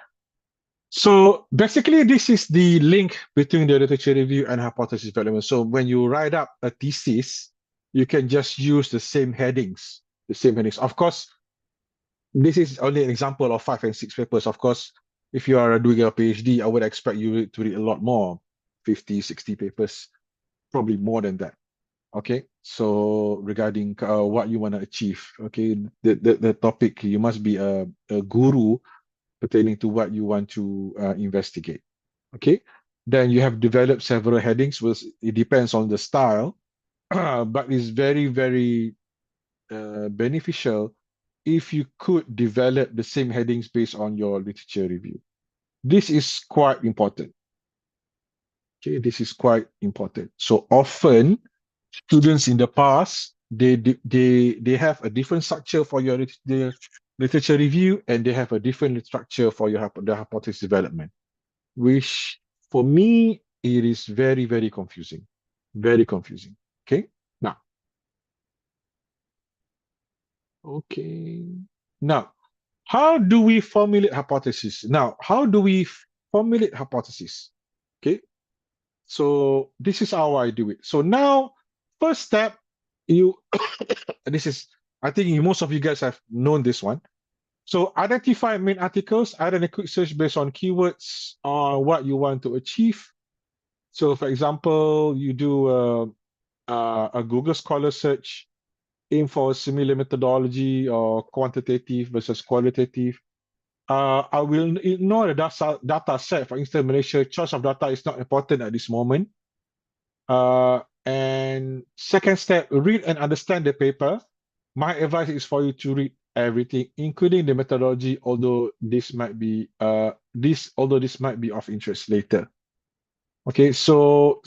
[SPEAKER 3] So basically, this is the link between the literature review and hypothesis development. So when you write up a thesis, you can just use the same headings. Of course, this is only an example of 5 and 6 papers. Of course, if you are doing a PhD, I would expect you to read a lot more, 50, 60 papers, probably more than that. Okay, so regarding what you want to achieve, okay, the topic, you must be a guru pertaining to what you want to investigate. Okay, then you have developed several headings. It depends on the style, but it's very, very beneficial if you could develop the same headings based on your literature review. This is quite important. Okay, this is quite important. So often, students in the past, they have a different structure for your literature review, and they have a different structure for the hypothesis development, which for me, it is very, very confusing. Very confusing. Okay, now. Okay, now, how do we formulate hypotheses? Okay, so this is how I do it. So now, first step, this is, I think most of you guys have known this one. So identify main articles, either a quick search based on keywords or what you want to achieve. So for example, you do a Google Scholar search, aim for a similar methodology or quantitative versus qualitative. I will ignore the data set. For instance, Malaysia choice of data is not important at this moment. And second step, read and understand the paper. My advice is for you to read everything, including the methodology, although this might be this might be of interest later. Okay, so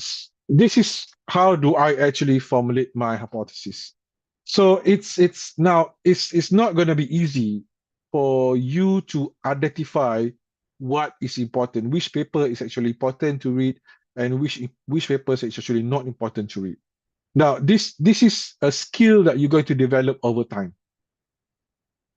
[SPEAKER 3] this is how do I actually formulate my hypothesis. So it's not going to be easy for you to identify what is important, which paper is actually important to read, and which papers is actually not important to read. Now, this is a skill that you're going to develop over time.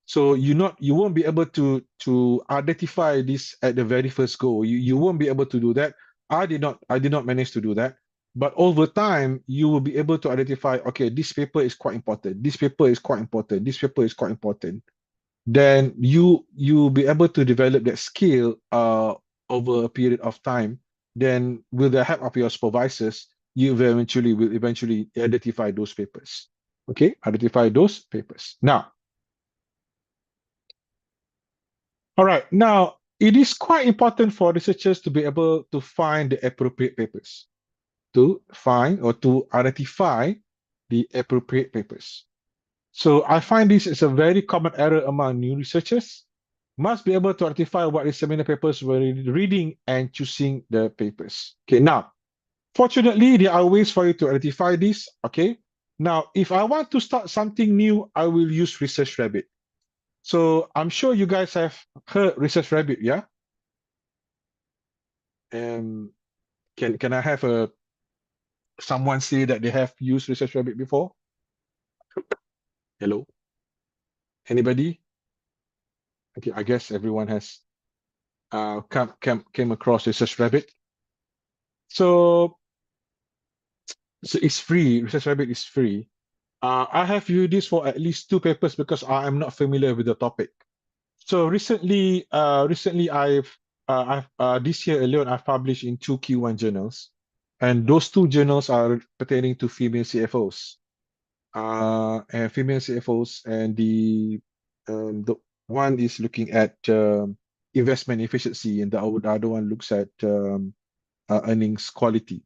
[SPEAKER 3] So you won't be able to identify this at the very first go. You won't be able to do that. I did not manage to do that. But over time, you will be able to identify, okay, this paper is quite important. This paper is quite important. This paper is quite important. Then you'll be able to develop that skill over a period of time. Then with the help of your supervisors, you will eventually identify those papers. Okay, identify those papers. Now, all right, now it is quite important for researchers to be able to find the appropriate papers, to find or to identify the appropriate papers. So I find this is a very common error among new researchers. Must be able to identify what is seminar papers we're reading and choosing the papers. Okay, now, fortunately, there are ways for you to identify this. Okay, now, if I want to start something new, I will use Research Rabbit. So I'm sure you guys have heard Research Rabbit, yeah? Can I have someone say that they have used Research Rabbit before? Hello? Anybody? Okay, I guess everyone has came across Research Rabbit. So it's free. Research Rabbit is free. I have used this for at least 2 papers because I am not familiar with the topic. So recently I've this year alone I've published in 2 Q1 journals, and those 2 journals are pertaining to female CFOs. And female CFOs, and the one is looking at investment efficiency, and the other one looks at earnings quality.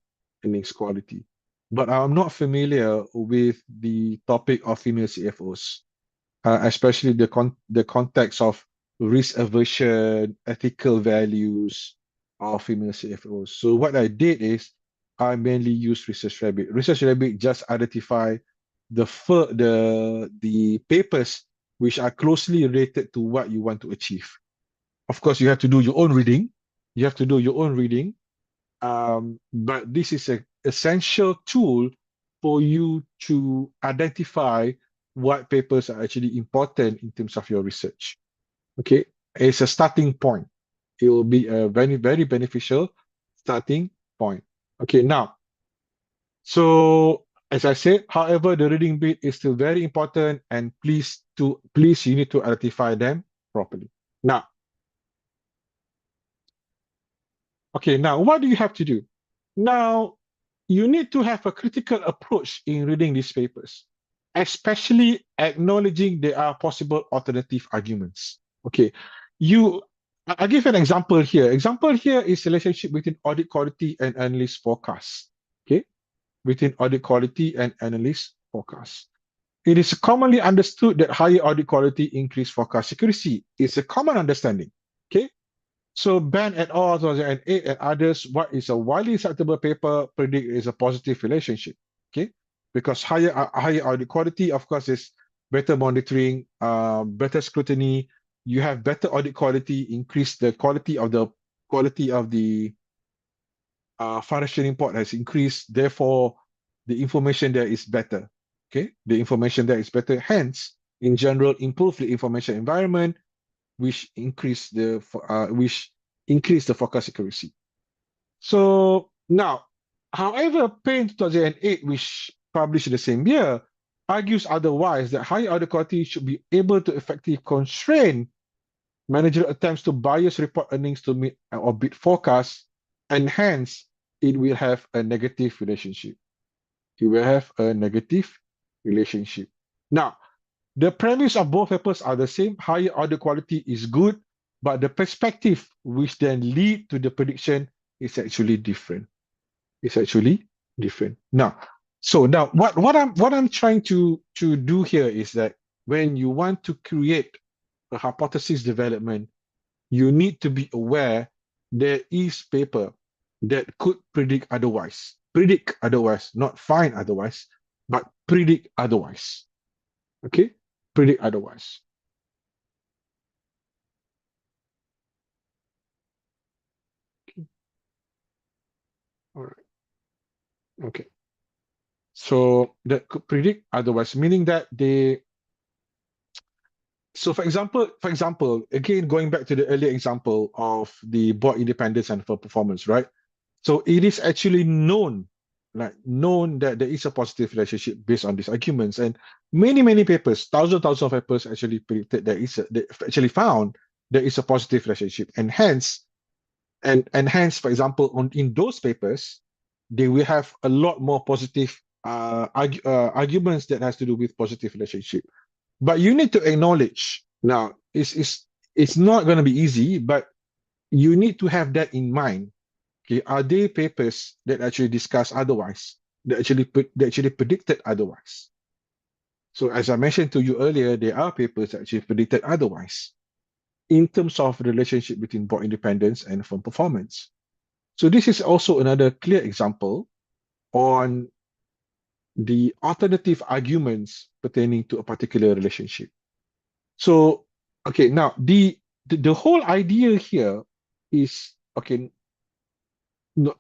[SPEAKER 3] But I'm not familiar with the topic of female CFOs, especially the context of risk aversion, ethical values of female CFOs. So what I did is I mainly used Research Rabbit. Research Rabbit just identify the papers which are closely related to what you want to achieve. Of course, you have to do your own reading. But this is an essential tool for you to identify what papers are actually important in terms of your research. Okay, it's a starting point. It will be a very, very beneficial starting point. Okay, now, so as I said, however, the reading bit is still very important, and please you need to identify them properly. Now, okay, now what do you have to do? Now, you need to have a critical approach in reading these papers, especially acknowledging there are possible alternative arguments. Okay, I'll give an example here. Example here is relationship between audit quality and analyst forecast. Okay, between audit quality and analyst forecast. It is commonly understood that higher audit quality increase forecast accuracy. It's a common understanding. Okay, so Ben et al. 2008 and others, what is a widely acceptable paper predict is a positive relationship. Okay, because higher audit quality, of course, is better monitoring, better scrutiny. You have better audit quality, increase the quality of the financial report has increased. Therefore, the information there is better. Okay, the information there is better. Hence, in general, improve the information environment, which increase the forecast accuracy. So now, however, Payne 2008, which published in the same year, argues otherwise, that high audit quality should be able to effectively constrain Manager attempts to bias report earnings to meet or beat forecasts, and hence it will have a negative relationship. It will have a negative relationship. Now, the premise of both papers are the same. Higher order quality is good, but the perspective which then lead to the prediction is actually different. It's actually different. Now, what I'm trying to do here is that when you want to create a hypothesis development, you need to be aware there is paper that could predict otherwise. Predict otherwise, not find otherwise, but predict otherwise. Okay? Predict otherwise. Okay. All right. Okay. So that could predict otherwise, meaning that they. So for example, again, going back to the earlier example of the board independence and for performance, right? So it is actually known, known that there is a positive relationship based on these arguments, and many papers, thousands of papers actually predicted they actually found there is a positive relationship, and hence, for example, in those papers, they will have a lot more positive arguments that has to do with positive relationship. But you need to acknowledge now, it's not going to be easy, but you need to have that in mind. Okay, are there papers that actually discuss otherwise, that actually predicted otherwise? So as I mentioned to you earlier, there are papers that actually predicted otherwise in terms of the relationship between board independence and firm performance. So this is also another clear example on the alternative arguments pertaining to a particular relationship. So, okay, now the whole idea here is, okay, not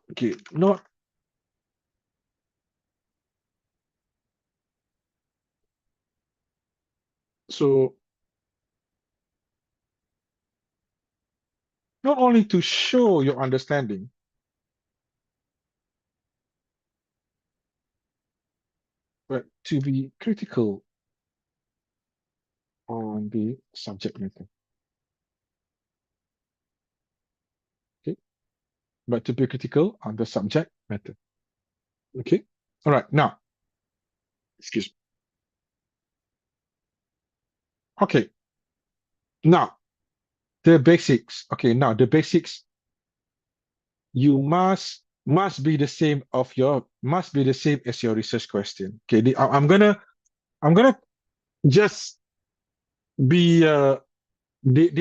[SPEAKER 3] so not only to show your understanding, but to be critical on the subject matter. Okay, but to be critical on the subject matter. Okay, all right, now, excuse me. Okay, now the basics. Okay, now the basics. You must be the same as your research question. Okay, I'm gonna just be there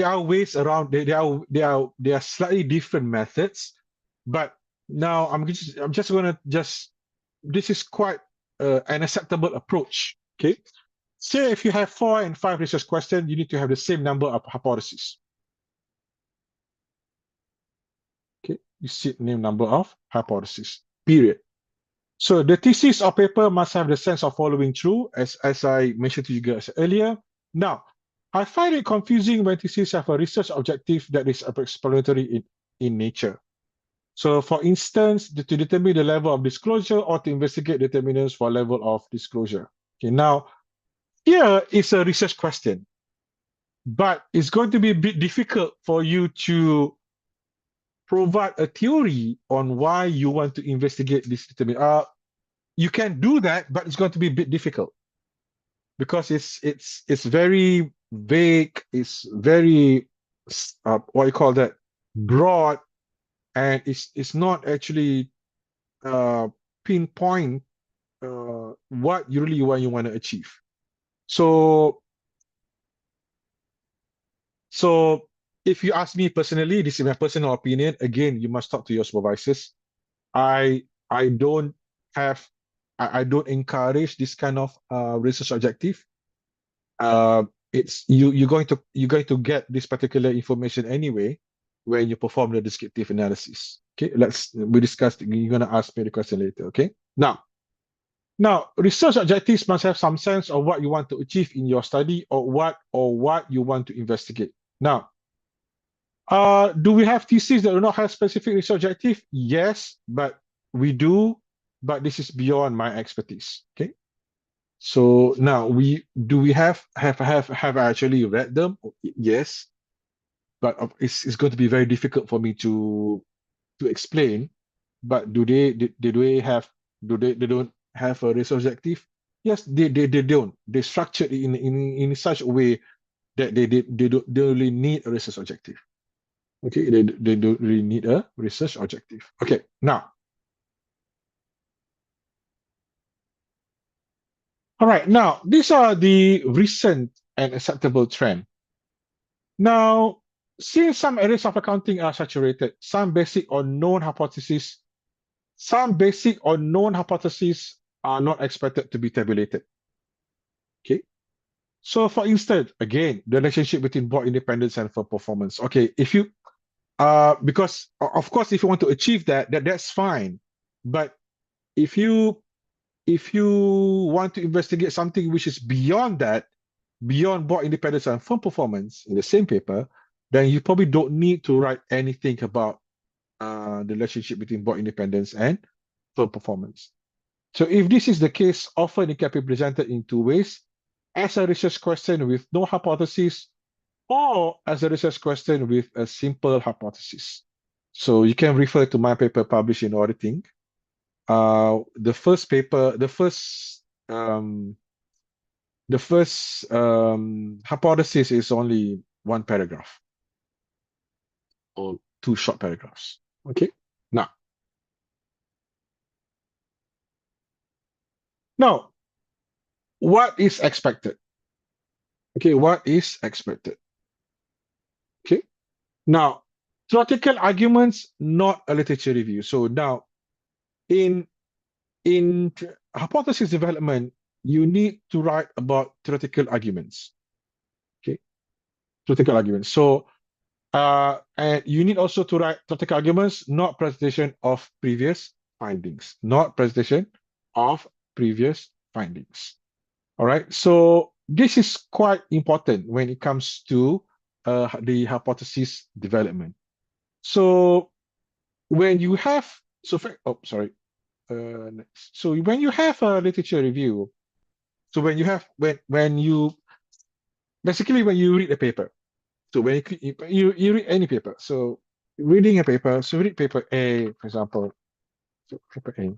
[SPEAKER 3] are ways around. There are slightly different methods, but now I'm just gonna this is quite an acceptable approach. Okay, say if you have 4 and 5 research questions, you need to have the same number of hypotheses. Okay, you see name number of hypotheses. Period. So the thesis or paper must have the sense of following through, as I mentioned to you guys earlier. Now, I find it confusing when theses have a research objective that is explanatory in nature. So for instance, to determine the level of disclosure or to investigate determinants for level of disclosure. Okay, now, here is a research question, but it's going to be a bit difficult for you to provide a theory on why you want to investigate this determinant. You can do that, but it's going to be a bit difficult because it's very vague. It's very what you call that, broad, and it's not actually pinpoint what you really want to achieve. So if you ask me personally, this is my personal opinion. Again, you must talk to your supervisors. I don't encourage this kind of research objective. It's you're going to get this particular information anyway when you perform the descriptive analysis. Okay, we discussed. You're gonna ask me the question later. Okay, now research objectives must have some sense of what you want to achieve in your study or what you want to investigate. Now, do we have theses that do not have specific research objective? Yes, but we do, but this is beyond my expertise. Okay, so now we have I actually read them? Yes, but it's going to be very difficult for me to explain. But they don't have a research objective? Yes, they don't. They structured it in such a way that they don't really need a research objective. Okay, they don't really need a research objective. Okay, now. All right, now these are the recent and acceptable trend. Now, since some areas of accounting are saturated, some basic or known hypotheses are not expected to be tabulated. Okay. So for instance, again, the relationship between board independence and firm performance. Okay, if you because of course, if you want to achieve that's fine. But if you want to investigate something which is beyond that, beyond board independence and firm performance in the same paper, then you probably don't need to write anything about the relationship between board independence and firm performance. So if this is the case, often it can be presented in two ways: as a research question with no hypothesis, or as a research question with a simple hypothesis. So you can refer to my paper published in Auditing. The first hypothesis is only one paragraph or two short paragraphs. Okay. Now, what is expected? Okay, what is expected? Okay. Now, theoretical arguments, not a literature review. So now, in hypothesis development, you need to write about theoretical arguments. Okay, theoretical arguments. So, and you need also to write theoretical arguments, not presentation of previous findings. Not presentation of previous findings. All right. So this is quite important when it comes to the hypothesis development. So when you have so when you have a literature review, so when you have when you basically when you read a paper, so when you read any paper, so reading a paper, so read paper A, for example, so paper A,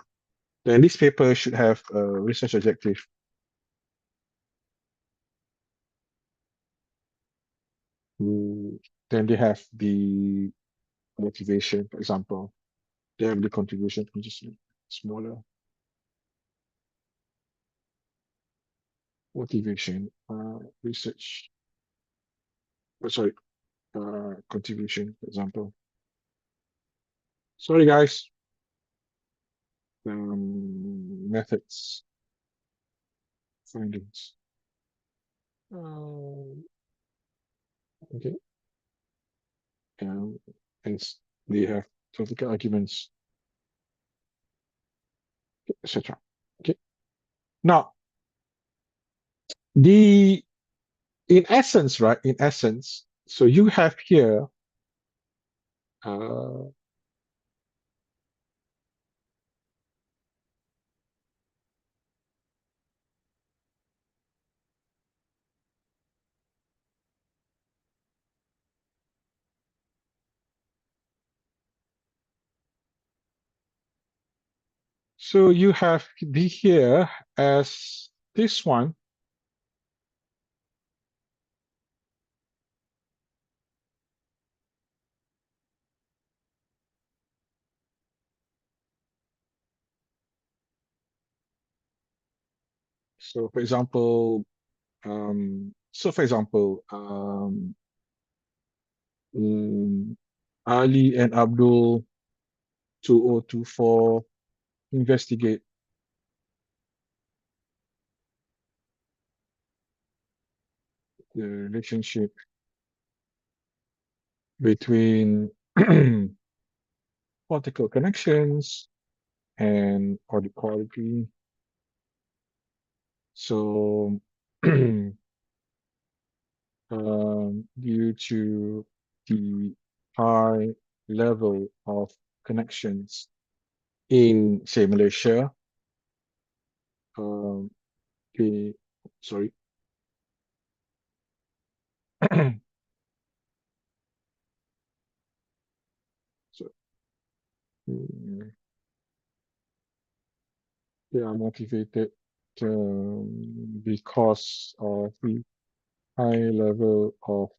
[SPEAKER 3] then this paper should have a research objective. Then they have the motivation, for example. They have the contribution, just smaller. Motivation, research, contribution, for example. Sorry, guys. Methods, findings. Okay. And they have theoretical arguments, etc. Okay. Now, in essence, right? In essence, so you have here so you have here as this one. So for example, Ali and Abdul 2024 investigate the relationship between political connections and audit quality. So due to the high level of connections in, say, Malaysia, the sorry, They are motivated because of the high level of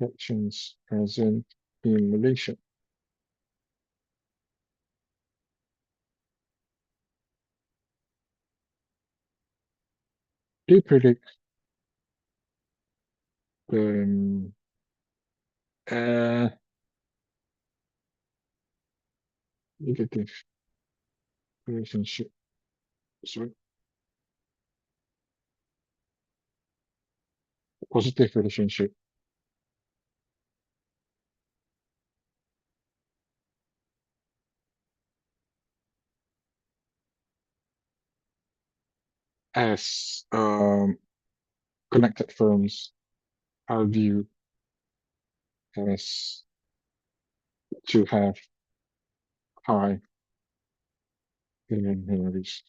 [SPEAKER 3] actions present in Malaysia. They predict negative relationship. Sorry, positive relationship as connected firms are viewed as to have high risk,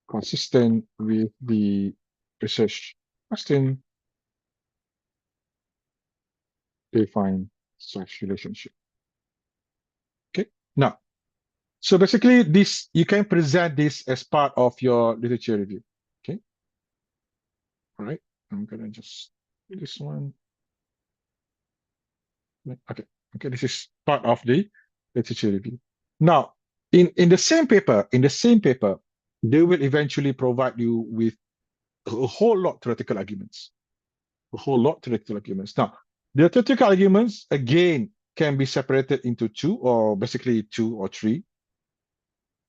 [SPEAKER 3] consistent with the research question. They find such relationship. Okay, now, so basically this, you can present this as part of your literature review. Okay, all right, I'm gonna just do this one. Okay, this is part of the literature review. Now, in the same paper, they will eventually provide you with a whole lot of theoretical arguments. Now, the theoretical arguments, again, can be separated into two or three.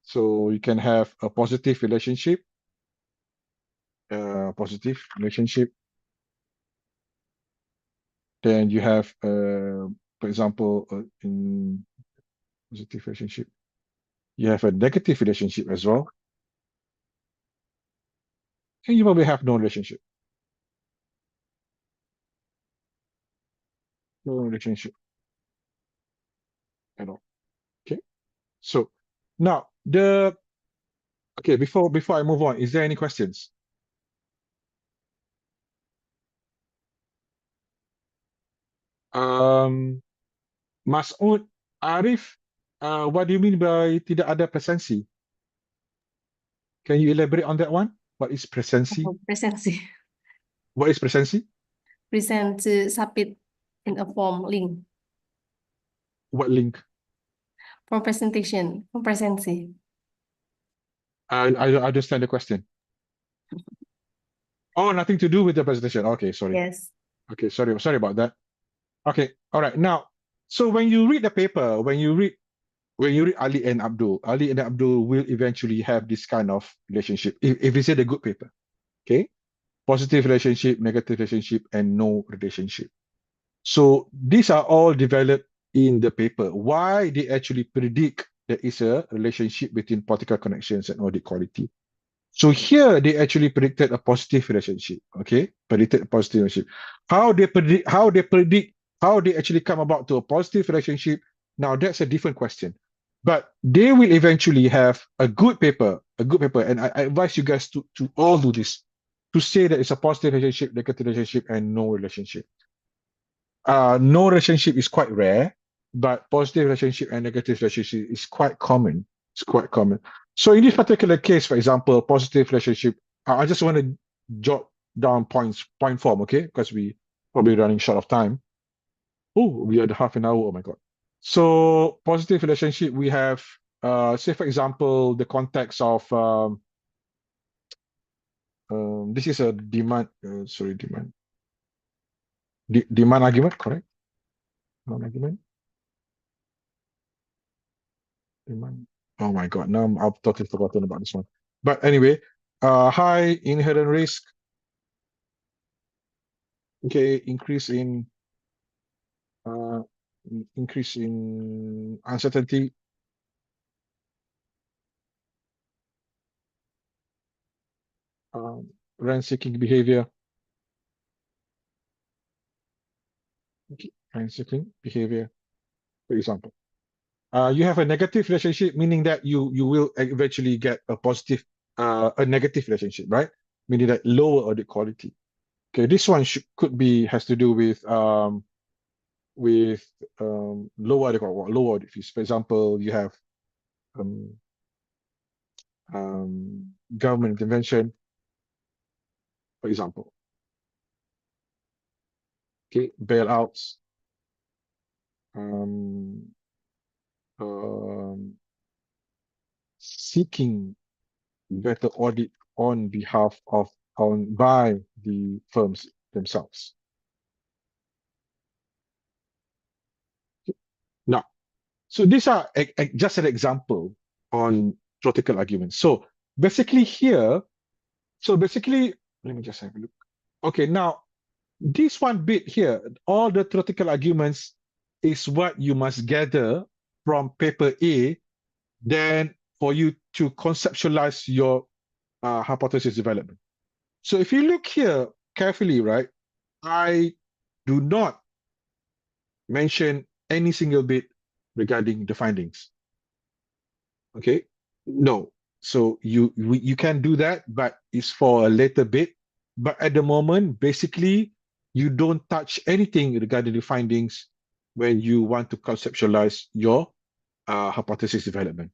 [SPEAKER 3] So you can have a positive relationship, Then you have, for example, in positive relationship, you have a negative relationship as well. And you probably have no relationship. No relationship at all. Okay. So now before I move on, is there any questions? Mas'ud, Arif, what do you mean by tidak ada presensi? Can you elaborate on that one? What is presensi?
[SPEAKER 2] Presensi.
[SPEAKER 3] What is presensi?
[SPEAKER 2] Present to submit in a form link
[SPEAKER 3] What link?
[SPEAKER 2] for presentation, for presency.
[SPEAKER 3] I don't understand the question. Oh, nothing to do with the presentation. Okay, sorry.
[SPEAKER 2] Yes.
[SPEAKER 3] Okay, sorry about that. Okay, all right. Now, so when you read the paper, when you read Ali and Abdul will eventually have this kind of relationship. If it's a good paper, okay, positive relationship, negative relationship, and no relationship. So these are all developed in the paper. Why they actually predict there is a relationship between particle connections and audit quality. So here they actually predicted a positive relationship. Okay, predicted a positive relationship. How they actually come about to a positive relationship. Now that's a different question. But they will eventually have a good paper, and I advise you guys to all do this, to say that it's a positive relationship, negative relationship, and no relationship. No relationship is quite rare, but positive relationship and negative relationship is quite common. It's quite common. So in this particular case, for example, positive relationship, I just want to jot down point form, okay? Because we probably running short of time. Oh, we are at half an hour. Oh my God. So positive relationship, we have, say for example, the context of this is a demand argument, correct? Non-argument. Demand. Oh my God, now I've totally forgotten about this one. But anyway, high inherent risk. Okay, increase in uncertainty. Rent-seeking behavior. Okay, rent-seeking behavior, for example. You have a negative relationship, meaning that you will eventually get a positive, a negative relationship, right? Meaning that lower audit quality. Okay, this one has to do with with lower lower diffuse. For example, you have government intervention, for example. Okay, bailouts, seeking better audit on behalf of by the firms themselves. Now, so these are just an example on theoretical arguments. So basically here, let me just have a look. Okay, now this one bit here, all the theoretical arguments is what you must gather from paper A, then for you to conceptualize your hypothesis development. So if you look here carefully, right, I do not mention any single bit regarding the findings. Okay, no. So you can do that, but it's for a later bit. But at the moment, basically, you don't touch anything regarding the findings when you want to conceptualize your hypothesis development,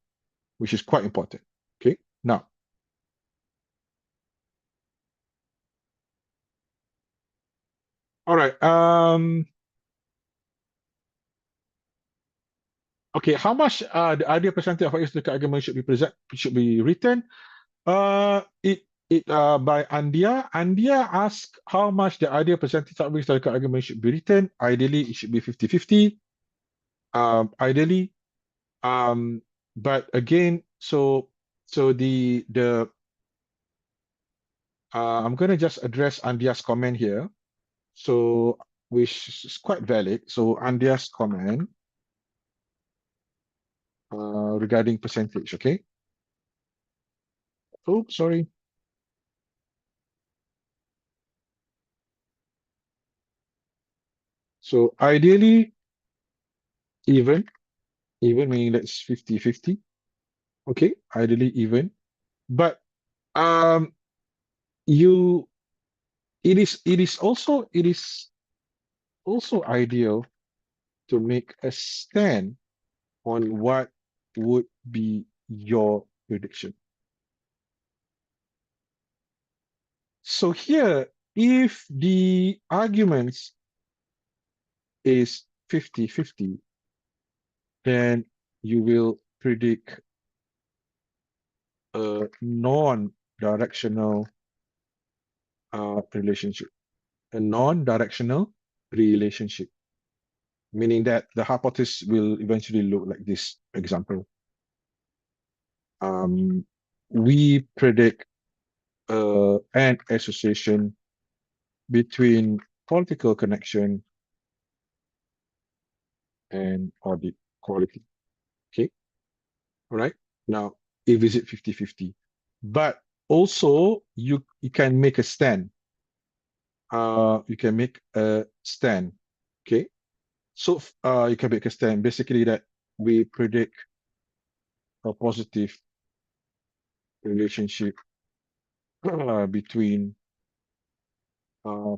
[SPEAKER 3] which is quite important. Okay, now. All right. Okay, how much the ideal percentage of historical argument should be written? It by Andia. Andia asked how much the ideal percentage of historical argument should be written. Ideally, it should be 50-50. Ideally, but again, so the I'm gonna just address Andia's comment here. So which is quite valid. So Andia's comment regarding percentage, okay? Oh, sorry. So ideally, even meaning that's 50-50. Okay, ideally even. But it is also ideal to make a stand on what would be your prediction. So here, if the arguments is 50-50, then you will predict a non-directional relationship. A non-directional relationship, meaning that the hypothesis will eventually look like this. Example, we predict an association between political connection and audit quality. Okay, all right. Now, if is it 50-50, but also you can make a stand. You can make a stand. Okay, so you can make a stand basically that we predict a positive relationship between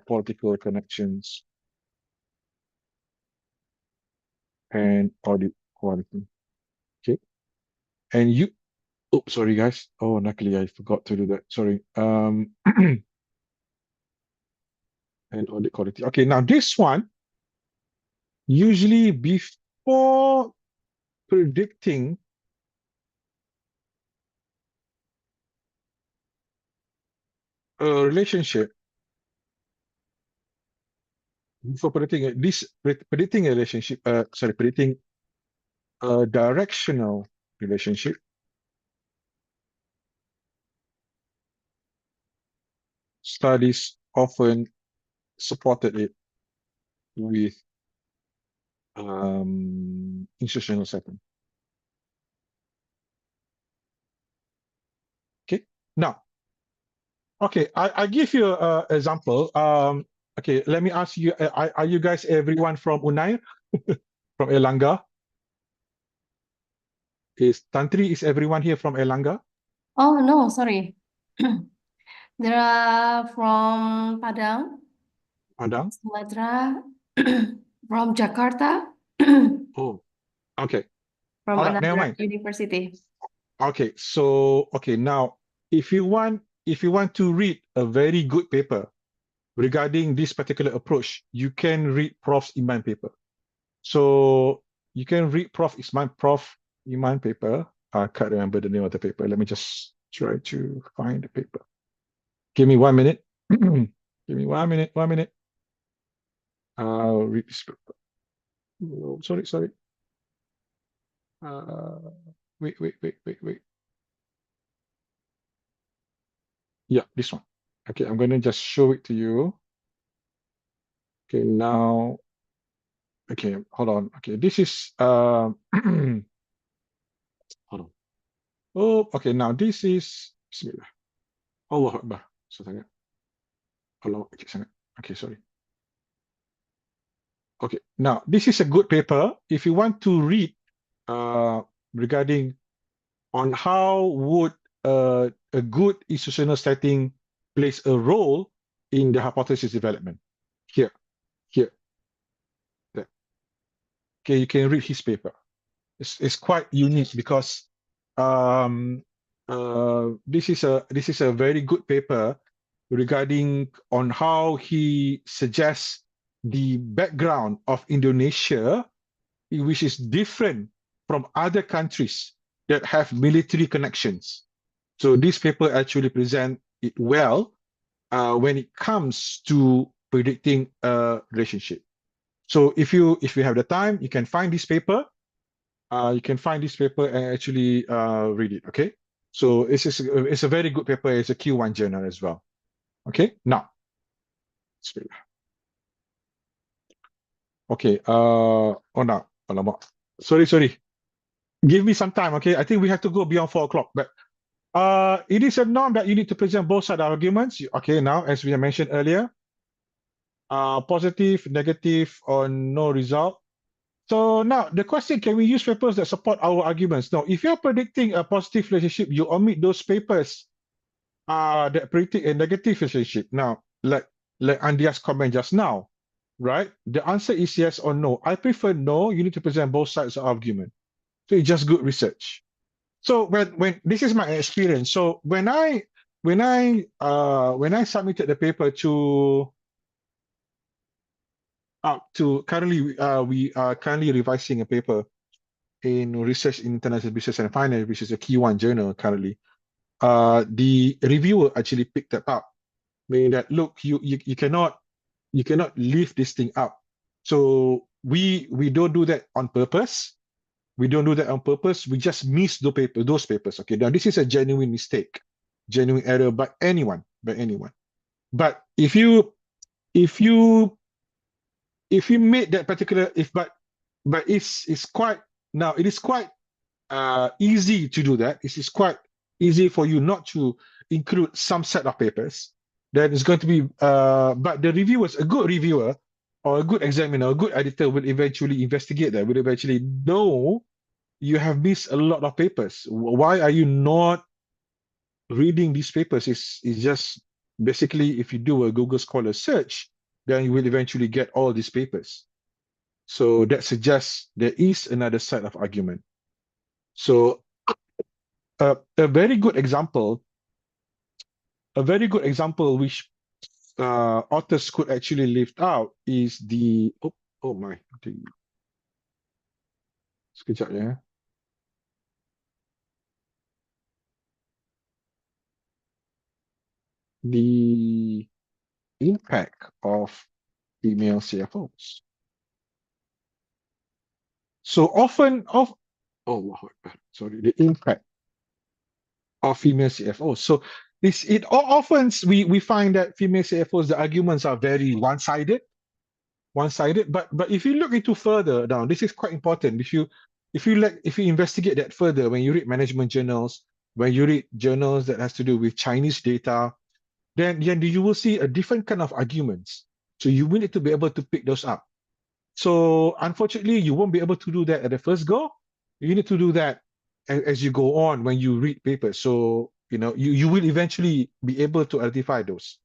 [SPEAKER 3] political connections and audit quality. Okay, and you, oh, sorry guys. Oh, luckily I forgot to do that. Sorry. And audit quality. Okay, now this one, usually before predicting a relationship, before predicting predicting a relationship, predicting a directional relationship, studies often supported it with institutional setting. Okay, now, okay, I give you an example. Okay, let me ask you, are you guys everyone from UNAIR? From Airlangga? Is everyone here from Airlangga?
[SPEAKER 2] Oh, no, sorry. There are from Padang,
[SPEAKER 3] Padang?
[SPEAKER 2] Sumatera, From Jakarta,
[SPEAKER 3] Oh, okay.
[SPEAKER 2] from
[SPEAKER 3] All right, never
[SPEAKER 2] another
[SPEAKER 3] mind.
[SPEAKER 2] university.
[SPEAKER 3] Okay, so okay, now if you want to read a very good paper regarding this particular approach, you can read Prof. Iman paper. So you can read Prof. Iman paper. I can't remember the name of the paper. Let me just try to find the paper. Give me 1 minute. Give me 1 minute, 1 minute. I'll read this paper. Oh, sorry. Wait. Yeah, this one. Okay, I'm gonna just show it to you. Okay, now, okay, hold on. Okay, this is hold on. Oh, okay, now this is Bismillah. Allah Akbar. Sangat. Allah, okay, sangat. Okay, sorry. Okay, now this is a good paper. If you want to read regarding on how would a good institutional setting plays a role in the hypothesis development. Here, there. Okay, you can read his paper. It's quite unique because this is a very good paper regarding on how he suggests the background of Indonesia, which is different from other countries that have military connections. So this paper actually presents it well when it comes to predicting a relationship. So if you have the time, you can find this paper. You can find this paper and actually read it. Okay. So it's a very good paper. It's a Q1 journal as well. Okay. Now, okay. Oh no, alamak. Sorry. Give me some time. Okay. I think we have to go beyond 4 o'clock. But it is a norm that you need to present both side arguments. Okay. Now, as we have mentioned earlier, positive, negative, or no result. So now the question, can we use papers that support our arguments? No, if you're predicting a positive relationship, you omit those papers that predict a negative relationship. Now, like Andia's comment just now, right? The answer is yes or no. I prefer no. You need to present both sides of argument. So it's just good research. So when this is my experience. So when I submitted the paper to currently we are currently revising a paper in research in international business and finance, which is a Q1 journal currently. The reviewer actually picked that up, meaning that look, you cannot leave this thing out. So we don't do that on purpose. We don't do that on purpose. We just miss those papers. Okay, now this is a genuine mistake, genuine error by anyone. But if you made that particular but it's quite now it is quite easy to do that. It is quite easy for you not to include some set of papers. Then it's going to be but the reviewers, a good reviewer or a good examiner, a good editor will eventually investigate that, will eventually know you have missed a lot of papers. Why are you not reading these papers? Is just basically, if you do a Google Scholar search, then you will eventually get all these papers. So that suggests there is another side of argument. So a very good example which authors could actually lift out is the sekejap ya. The impact of female CFOs. So often the impact of female CFOs. So it often we find that female CFOs, the arguments are very one-sided. But if you look into further down, this is quite important. If you investigate that further, when you read management journals, when you read journals that has to do with Chinese data, then you will see a different kind of arguments. So you will need to be able to pick those up. So unfortunately, you won't be able to do that at the first go. You need to do that as you go on when you read papers. So you will eventually be able to identify those.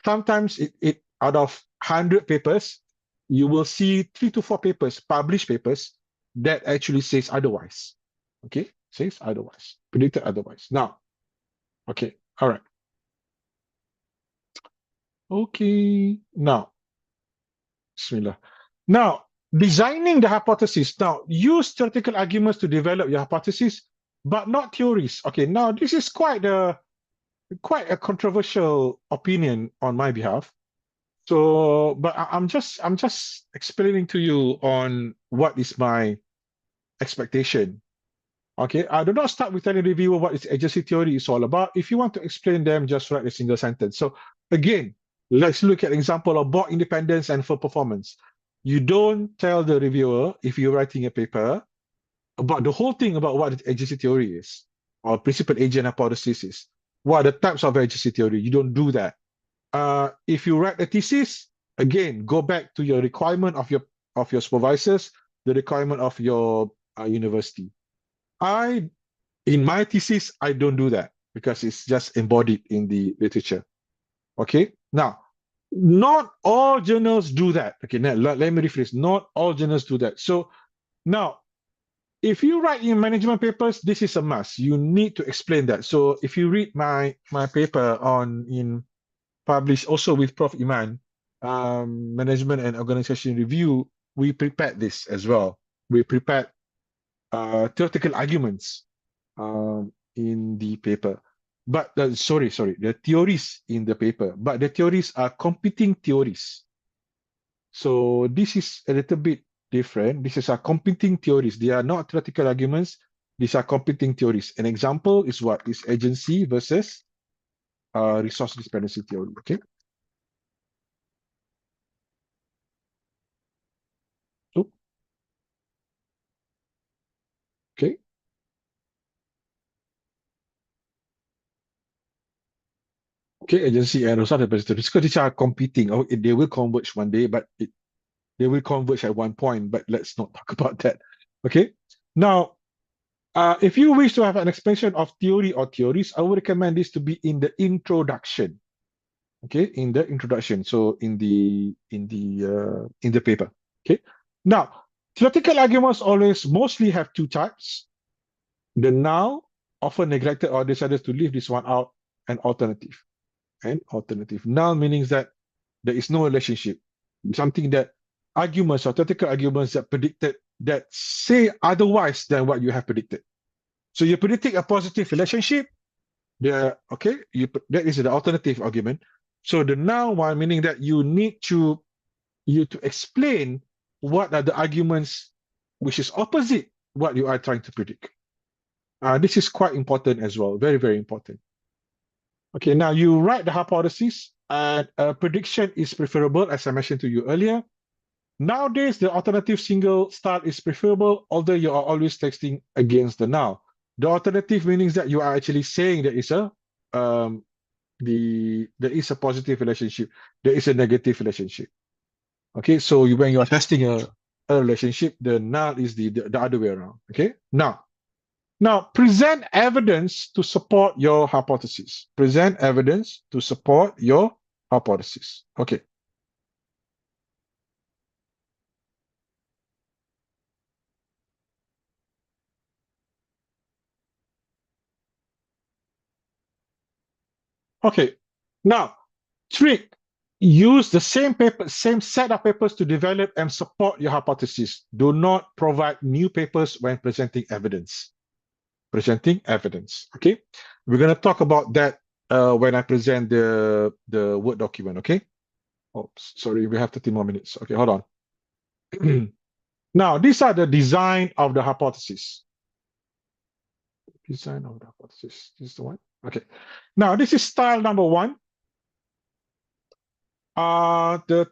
[SPEAKER 3] Sometimes it out of 100 papers, you will see 3 to 4 papers, published papers, that actually says otherwise. Okay, says otherwise, predicted otherwise. Now, okay, all right. Okay, now, Bismillah. Now, designing the hypothesis. Now, use theoretical arguments to develop your hypothesis, but not theories. Okay, now this is quite a controversial opinion on my behalf. So, but I'm just explaining to you on what is my expectation. Okay, I do not start with telling the reviewer what is agency theory is all about. If you want to explain them, just write a single sentence. So again, let's look at an example of board independence and full performance. You don't tell the reviewer, if you're writing a paper, about the whole thing about what agency theory is, or principal agent hypothesis is. What are the types of agency theory? You don't do that. If you write a thesis, again, go back to your requirement of your supervisors, the requirement of your university. In my thesis, I don't do that because it's just embodied in the literature. Okay, now, not all journals do that. Okay, now let me rephrase. Not all journals do that. So now, if you write in management papers, this is a must. You need to explain that. So if you read my paper published also with Prof. Iman, Management and Organization Review, we prepared this as well. We prepared theoretical arguments in the paper. But sorry, the theories in the paper. But the theories are competing theories. So this is a little bit different. This is a competing theories. They are not theoretical arguments. These are competing theories. An example is what is agency versus resource dependency theory. Okay. So, okay. Okay, agency and resource dependency theory. Because these are competing. Oh, they will converge one day, but they will converge at one point. But let's not talk about that. Okay. Now, if you wish to have an explanation of theory or theories, I would recommend this to be in the introduction. Okay, in the introduction. So in the paper. Okay. Now, theoretical arguments always mostly have two types. The null, often neglected or decided to leave this one out, and alternative. And alternative. Null meaning that there is no relationship. Something that arguments or theoretical arguments that predicted that say otherwise than what you have predicted. So you're predicting a positive relationship. That is the alternative argument. So the null one meaning that you need to explain what are the arguments which is opposite what you are trying to predict. This is quite important as well. Very, very important. Okay, now you write the hypothesis, and a prediction is preferable, as I mentioned to you earlier. Nowadays, the alternative single start is preferable, although you are always testing against the null. The alternative means that you are actually saying there is a positive relationship, there is a negative relationship. Okay, so when you are testing a relationship, the null is the other way around. Okay, now present evidence to support your hypothesis. Present evidence to support your hypothesis. Okay. Okay, now trick. Use the same set of papers to develop and support your hypothesis. Do not provide new papers when presenting evidence. Presenting evidence. Okay, we're going to talk about that when I present the Word document. Okay. Oh, sorry, we have 30 more minutes. Okay, hold on. Now, these are the design of the hypothesis. Design of the hypothesis. This is the one. Okay. Now, this is style number 1. The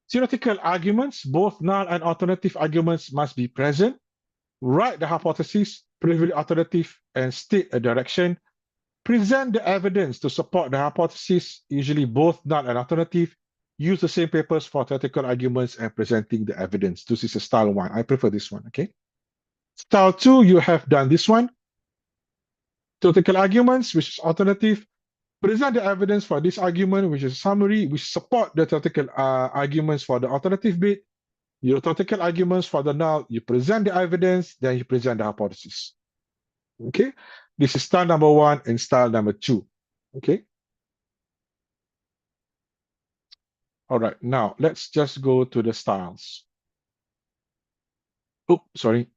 [SPEAKER 3] theoretical arguments, both null and alternative arguments, must be present. Write the hypothesis, preview the alternative, and state a direction. Present the evidence to support the hypothesis, usually both null and alternative. Use the same papers for theoretical arguments and presenting the evidence. This is a style 1. I prefer this one. Okay. Style 2, you have done this one. Theoretical arguments, which is alternative. Present the evidence for this argument, which is summary, which support the theoretical arguments for the alternative bit. Your theoretical arguments for the null, you present the evidence, then you present the hypothesis. Okay, this is style number 1 and style number 2. Okay. All right, now let's just go to the styles. Oh, sorry.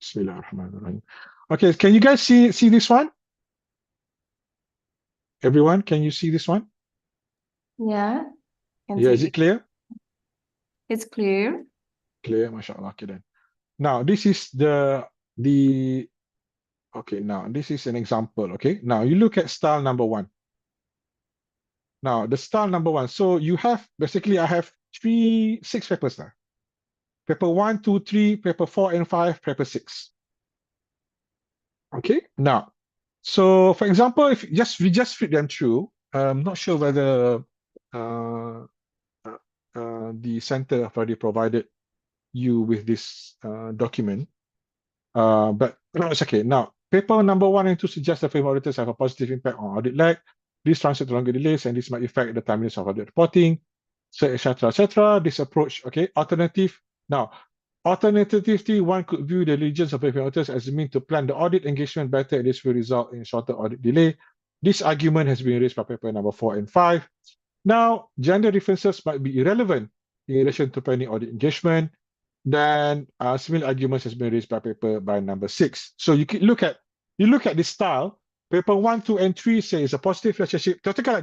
[SPEAKER 3] Bismillahirrahmanirrahim. Okay, can you guys see this one? Everyone, can you see this one?
[SPEAKER 2] Yeah, can
[SPEAKER 3] Yeah, is
[SPEAKER 2] see.
[SPEAKER 3] it clear?
[SPEAKER 2] It's clear.
[SPEAKER 3] Clear, mashallah. Okay then. Now this is the okay, now this is an example. Okay, now you look at style number 1. Now the style number 1. So you have basically I have 6 papers now. Paper 1, 2, 3, paper 4 and 5, paper 6. Okay, now, so for example, if we just flip them through, I'm not sure whether the center have already provided you with this document, but no, it's okay. Now, paper number 1 and 2 suggest that framework auditors have a positive impact on audit lag. This translates to longer delays, and this might affect the timeliness of audit reporting, so etc. etc. This approach, okay. Alternative. Now, alternatively, one could view the diligence of paper auditors as a means to plan the audit engagement better, and this will result in shorter audit delay. This argument has been raised by paper number 4 and 5. Now, gender differences might be irrelevant in relation to planning audit engagement. Then similar arguments has been raised by paper by number 6. So you can look at this style. Paper 1, 2, and 3 say it's a positive relationship, theoretical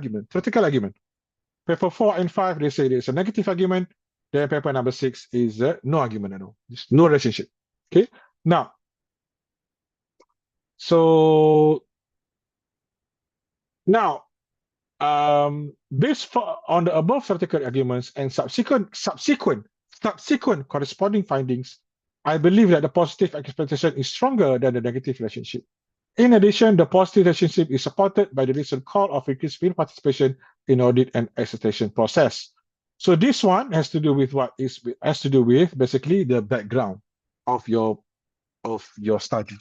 [SPEAKER 3] argument. Paper 4 and 5, they say there's a negative argument. Then paper number 6 is no argument at all. There's no relationship. Okay. Now, so now, based on the above theoretical arguments and subsequent corresponding findings, I believe that the positive expectation is stronger than the negative relationship. In addition, the positive relationship is supported by the recent call of increased field participation in audit and accreditation process. So this one has to do with basically the background of your study.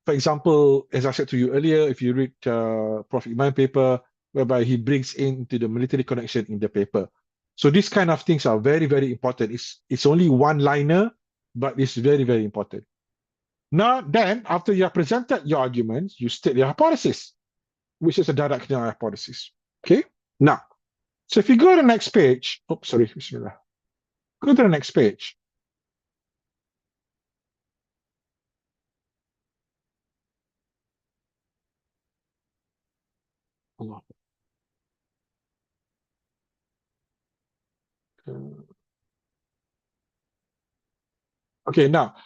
[SPEAKER 3] For example, as I said to you earlier, if you read Prof. Iman paper, whereby he brings into the military connection in the paper. So these kind of things are very, very important. It's only one-liner, but it's very, very important. Now, then, after you have presented your arguments, you state your hypothesis, which is a direct hypothesis. Okay? Now, so if you go to the next page, oops, sorry, bismillah. Go to the next page. Allah. Okay, now,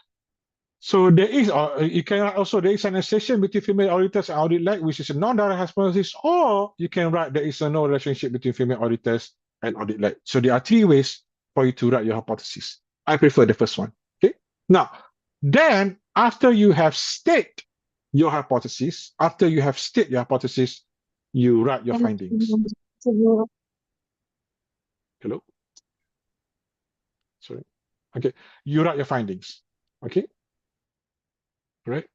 [SPEAKER 3] so there is, there is an association between female auditors and audit lag, which is a non-direct hypothesis, or you can write there is no relationship between female auditors and audit lag. So there are 3 ways for you to write your hypothesis. I prefer the first one. Okay. Now, then after you have stated your hypothesis, you write your findings. Hello. Sorry. Okay. You write your findings. Okay. Right?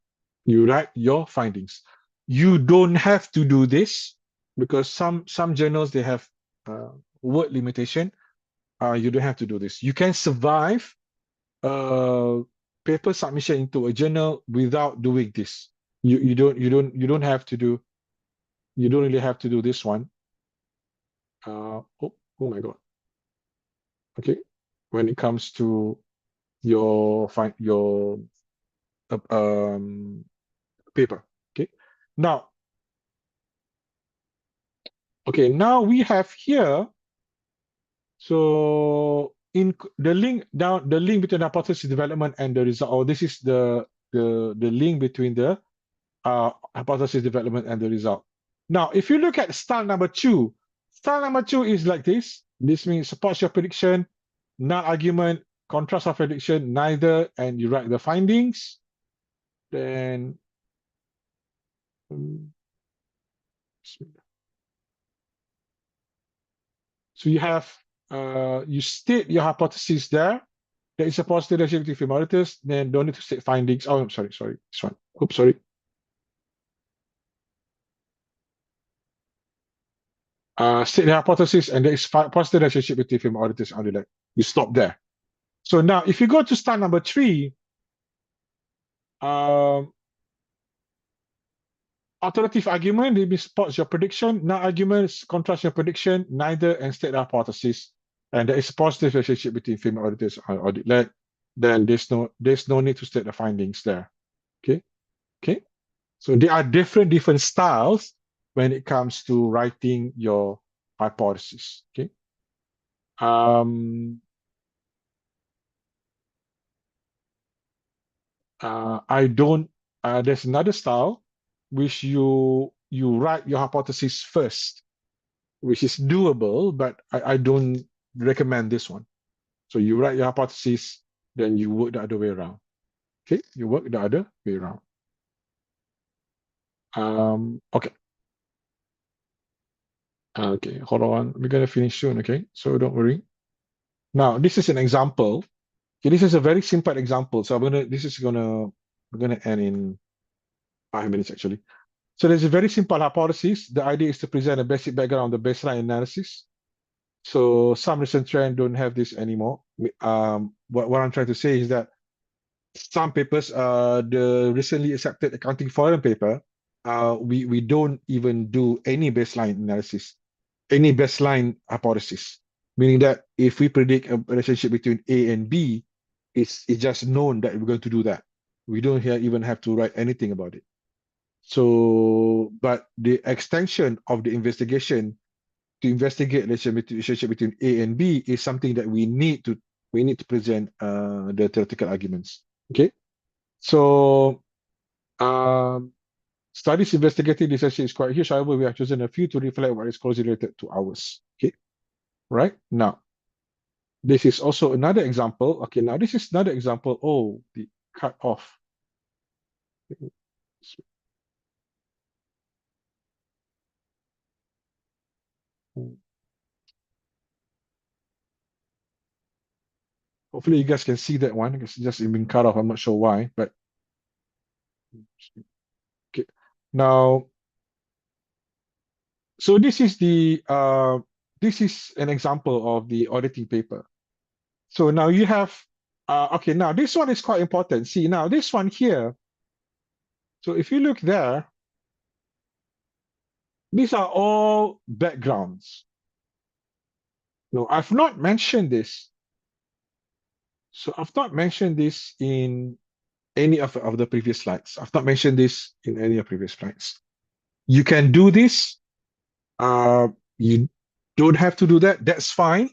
[SPEAKER 3] You write your findings. You don't have to do this because some journals, they have word limitation. You don't have to do this. You can survive paper submission into a journal without doing this. You don't have to do. You don't really have to do this one. Oh my God. Okay, when it comes to your paper. Okay, now we have here. So in the link down, the link between the hypothesis development and the result, or this is the link between the hypothesis development and the result. Now, if you look at style number 2, style number 2 is like this. This means supports your prediction, null argument, contrast of prediction, neither, and you write the findings. Then so you have you state your hypothesis there. There is a positive relationship between female auditors, then don't need to state findings. Oh, I'm sorry, this one. Oops, sorry. state the hypothesis, and there is positive relationship between film auditors and audit. You stop there. So now, if you go to start number 3, alternative argument, it supports your prediction. Null argument contrasts your prediction, neither, and state the hypothesis. And there is a positive relationship between film auditors and audit-led. Then there's no need to state the findings there. Okay. So there are different styles when it comes to writing your hypothesis. Okay. There's another style which you write your hypothesis first, which is doable, but I don't recommend this one. So you write your hypothesis, then you work the other way around. Okay, you work the other way around. Okay. Okay, hold on. We're gonna finish soon, okay? So don't worry. Now, this is an example. Okay, this is a very simple example. So we're gonna end in 5 minutes actually. So there's a very simple hypothesis. The idea is to present a basic background on the baseline analysis. So some recent trends don't have this anymore. What I'm trying to say is that some papers, the recently accepted accounting forum paper, we don't even do any baseline analysis, any baseline hypothesis, meaning that if we predict a relationship between A and B, it's just known that we're going to do that. We don't even have to write anything about it. So, but the extension of the investigation to investigate relationship between A and B is something that we need to present the theoretical arguments. Okay, so studies investigating this issue is quite huge. However, we have chosen a few to reflect what is closely related to ours. Okay, right now, this is also another example. Okay, now this is another example. Oh, the cut off. Hopefully you guys can see that one. It's just been cut off. I'm not sure why, but okay. Now, so this is an example of the auditing paper. So now you have okay, now this one is quite important. See, now this one here. So if you look there, these are all backgrounds. No, I've not mentioned this. So I've not mentioned this in any of the previous slides. I've not mentioned this in any of previous slides. You can do this. You don't have to do that. That's fine.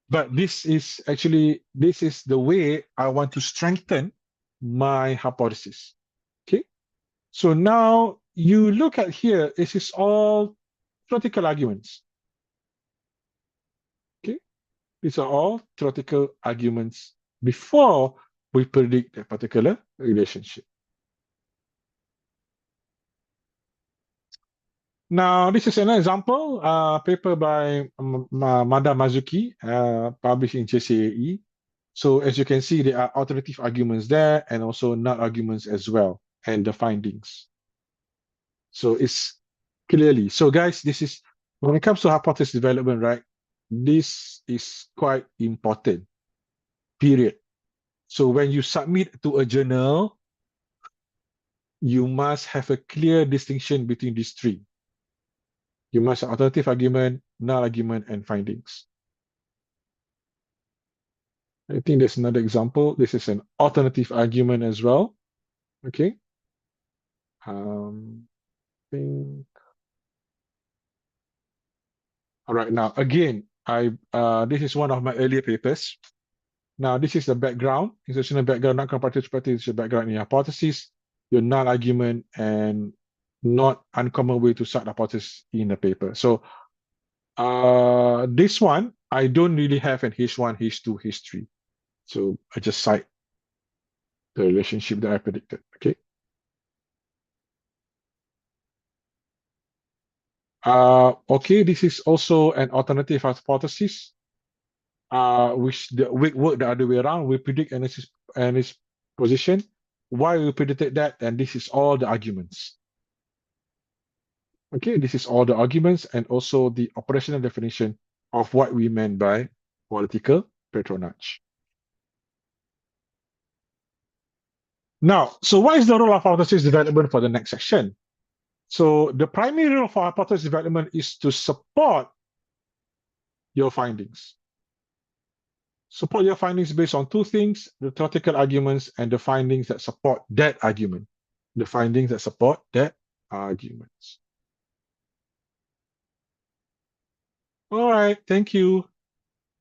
[SPEAKER 3] But this is the way I want to strengthen my hypothesis. Okay. So now you look at here, this is all theoretical arguments. Okay. These are all theoretical arguments before we predict a particular relationship. Now, this is an example, paper by Mada Mazuki, published in JCAE. So as you can see, there are alternative arguments there and also null arguments as well, and the findings. So it's clearly, so guys, this is, when it comes to hypothesis development, right, this is quite important, period. So when you submit to a journal, you must have a clear distinction between these three. You must have alternative argument, null argument, and findings. I think there's another example. This is an alternative argument as well. Okay. Think. All right. Now, again, this is one of my earlier papers. Now, this is the background, institutional background, not comparative perspective, is your background in your hypothesis, your null argument, and not uncommon way to start hypothesis in the paper. So, this one, I don't really have an H1, H2, H3. So I just cite the relationship that I predicted, okay? Okay, this is also an alternative hypothesis, which we work the other way around. We predict analysis position. Why we predicted that, and this is all the arguments. Okay, this is all the arguments and also the operational definition of what we meant by political patronage. Now, so what is the role of hypothesis development for the next section? So the primary role for hypothesis development is to support your findings. Support your findings based on two things: the theoretical arguments and the findings that support that argument. The findings that support that arguments. All right, thank you.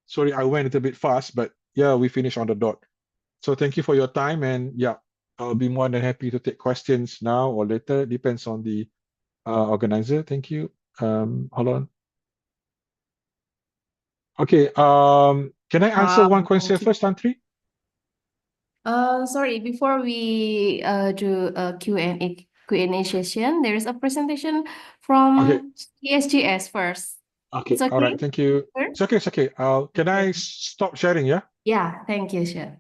[SPEAKER 3] Sorry, I went a little bit fast, but yeah, we finished on the dot. So thank you for your time, and yeah, I'll be more than happy to take questions now or later. Depends on the organizer. Thank you. Hold on. Okay. Can I answer one question
[SPEAKER 2] Thank you.
[SPEAKER 3] first, Tantri?
[SPEAKER 2] Sorry, before we do a Q&A session, there is a presentation
[SPEAKER 3] Okay.
[SPEAKER 2] from ESGS first.
[SPEAKER 3] Okay.
[SPEAKER 2] It's
[SPEAKER 3] All right.
[SPEAKER 2] okay,
[SPEAKER 3] Thank you.
[SPEAKER 2] sir?
[SPEAKER 3] It's okay. It's okay. Can I
[SPEAKER 2] Okay.
[SPEAKER 3] stop sharing? Yeah.
[SPEAKER 2] Yeah, thank you, sir.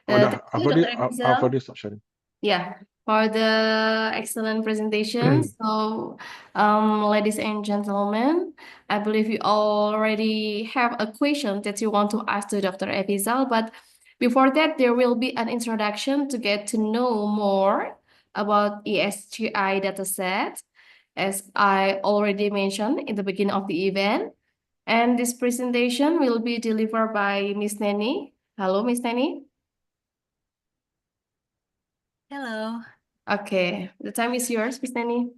[SPEAKER 3] Oh,
[SPEAKER 2] Thank
[SPEAKER 3] I've
[SPEAKER 2] you,
[SPEAKER 3] already,
[SPEAKER 2] Dr.
[SPEAKER 3] I've
[SPEAKER 2] Effiezal.
[SPEAKER 3] already stopped sharing.
[SPEAKER 2] Yeah, for the excellent presentation. So, ladies and gentlemen, I believe you already have a question that you want to ask to Dr. Effiezal, but before that, there will be an introduction to get to know more about ESGI dataset, as I already mentioned in the beginning of the event. And this presentation will be delivered by Miss Neni. Hello, Miss Neni.
[SPEAKER 1] Hello.
[SPEAKER 2] Okay, the time is yours, Miss Neni.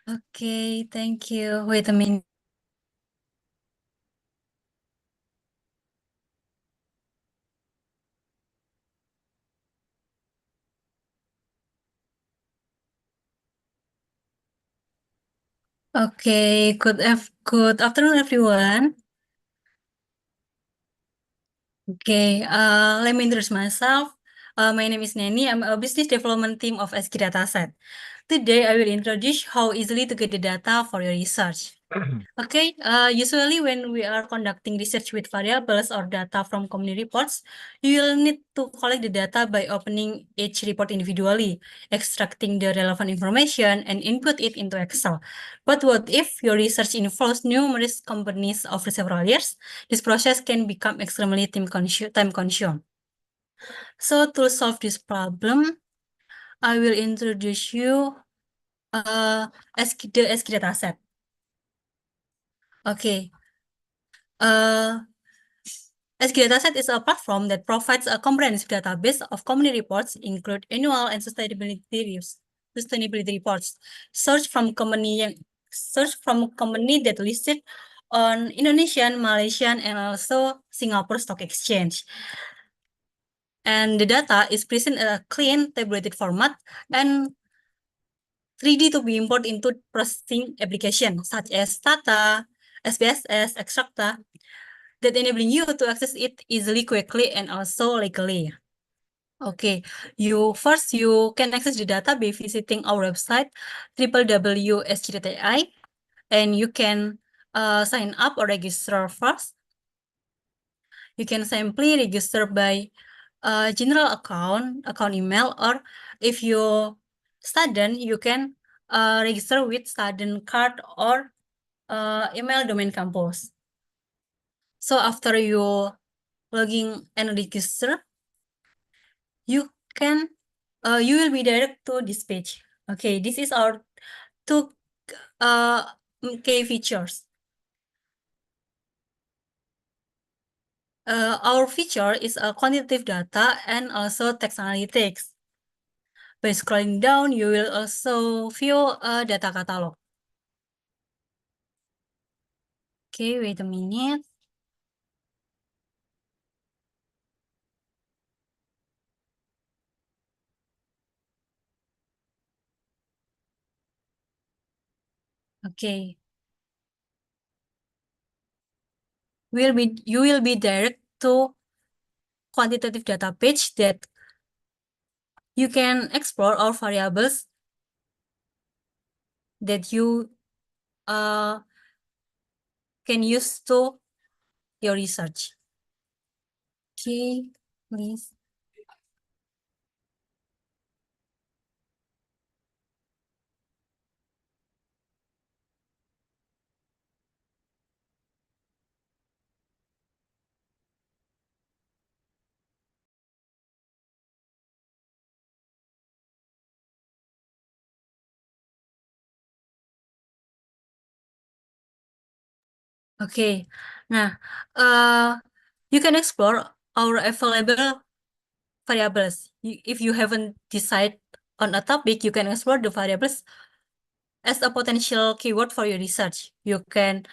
[SPEAKER 1] Okay, thank you. Wait a minute. Okay, good afternoon, everyone. Okay, let me introduce myself. My name is Neni. I'm a business development team of ESGI Dataset. Today, I will introduce how easily to get the data for your research. Okay, usually when we are conducting research with variables or data from community reports, you will need to collect the data by opening each report individually, extracting the relevant information, and input it into Excel. But what if your research involves numerous companies over several years? This process can become extremely time-consuming. So to solve this problem, I will introduce you the ESGI dataset. Okay. ESGI Dataset is a platform that provides a comprehensive database of community reports, include annual and sustainability reports. Search from company that listed on Indonesian, Malaysian, and also Singapore Stock Exchange. And the data is presented in a clean tabulated format and 3D to be imported into processing applications such as Stata, SPSS, Extracta, that enabling you to access it easily, quickly, and also legally. Okay, you can access the data by visiting our website www.sg.ai, and you can sign up or register first. You can simply register by general account email, or if you student, you can register with student card or email domain campus. So after you login and register, you will be direct to this page. Okay, this is our two key features. Our feature is a quantitative data and also text analytics. By scrolling down, you will also view a data catalog. Okay, wait a minute. Okay. You will be direct to quantitative data page that you can explore all variables that you can use to your research. Okay, please.
[SPEAKER 4] Okay. Nah, you can explore our available variables. If you haven't decided on a topic, you can explore the variables as a potential keyword for your research. You can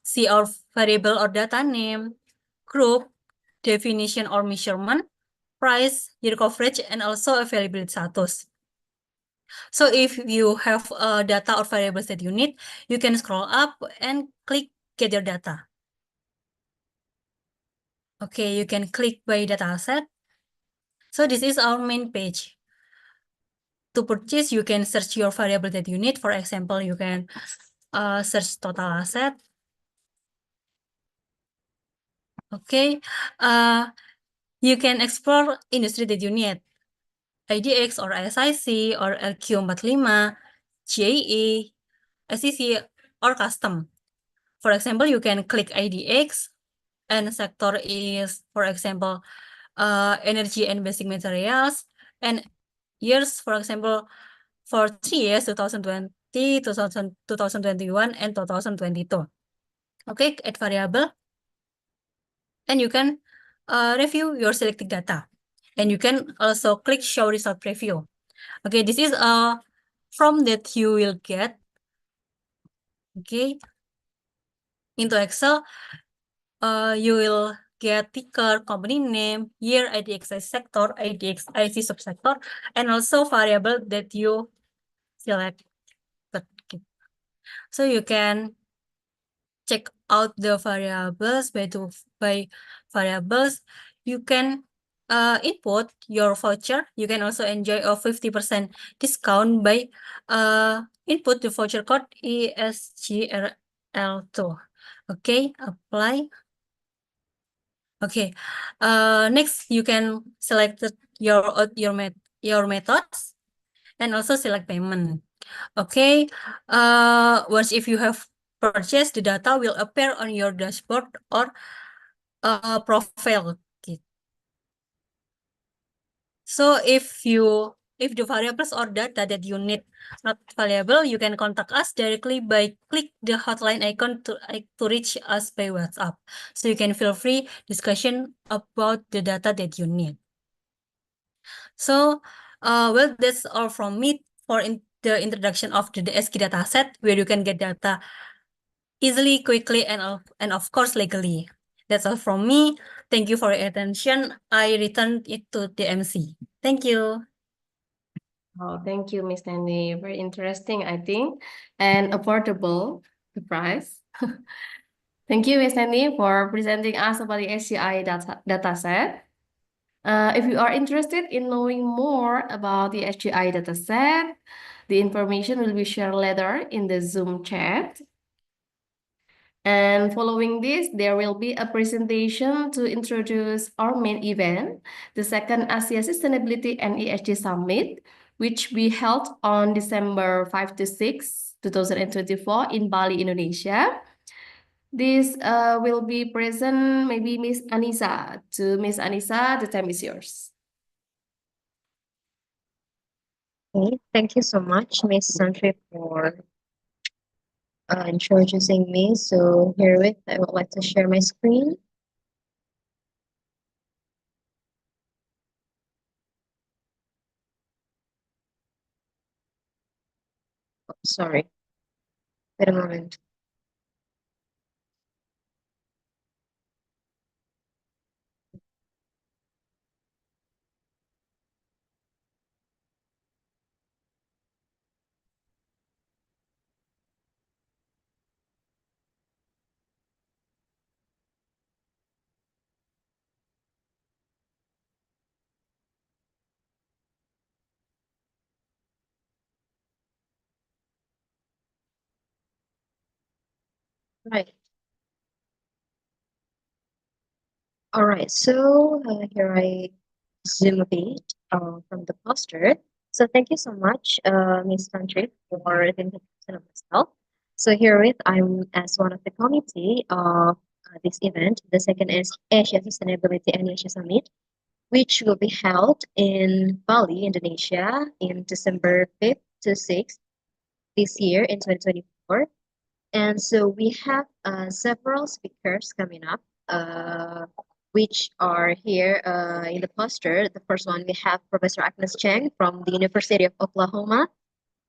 [SPEAKER 4] see our variable or data name, group, definition or measurement, price, year coverage, and also availability status. So if you have data or variables that you need, you can scroll up and click get your data. Okay, you can click by dataset. So this is our main page. To purchase, you can search your variable that you need. For example, you can search total asset. Okay, you can explore industry that you need. IDX or SIC or LQ45, GAE, SEC, or custom. For example, you can click IDX and sector is, for example, energy and basic materials, and years, for example, for 3 years, 2020, 2021, and 2022. Okay, add variable, and you can review your selected data. And you can also click show result preview. Okay, this is a form that you will get, okay, into Excel. You will get ticker, company name, year, IDXI sector, IDXIC subsector, and also variable that you select. So you can check out the variables by variables. You can input your voucher. You can also enjoy a 50% discount by input the voucher code ESGRL2. Okay, apply. Okay, next you can select your methods and also select payment. Okay, once if you have purchased, the data will appear on your dashboard or profile. So if the variables or data that you need not valuable, you can contact us directly by click the hotline icon to reach us by WhatsApp. So you can feel free discussion about the data that you need. So, well, that's all from me for the introduction of the ESGI dataset, where you can get data easily, quickly, and of course legally. That's all from me. Thank you for your attention. I return it to the MC. Thank you.
[SPEAKER 2] Oh, thank you, Miss Tandy. Very interesting, I think, and affordable, the price. Thank you, Miss Tandy, for presenting us about the SGI dataset. If you are interested in knowing more about the SGI dataset, the information will be shared later in the Zoom chat. And following this, there will be a presentation to introduce our main event, the second Asia Sustainability and ESG Summit, which we held on December 5 to 6, 2024 in Bali, Indonesia. This will be present maybe Miss Anissa. To Miss Anissa, the time is yours.
[SPEAKER 5] Okay, thank you so much, Miss Santri, for introducing me. So herewith, I would like to share my screen. Oh, sorry. Wait a moment. Right. All right. So here I zoom a bit from the poster. So thank you so much, Ms. Santri, for the introduction of myself. So herewith, I'm as one of the committee of this event. The second is Asia Sustainability and Asia Summit, which will be held in Bali, Indonesia, in December 5th to 6th this year in 2024. And so we have several speakers coming up, which are here in the poster. The first one, we have Professor Agnes Cheng from the University of Oklahoma,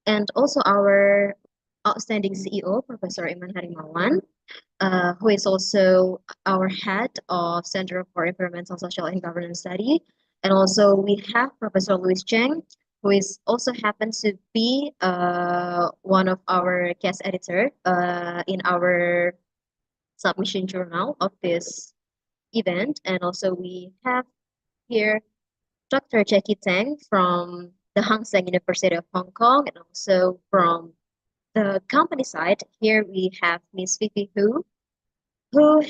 [SPEAKER 5] and also our outstanding CEO, Professor Iman Harimawan, who is also our head of Center for Environmental, Social, and Governance Study. And also we have Professor Louis Cheng, who is also happens to be one of our guest editor in our submission journal of this event. And also we have here Dr. Jackie Tang from the Hang Seng University of Hong Kong, and also from the company side, here we have Miss Vivi Hu, who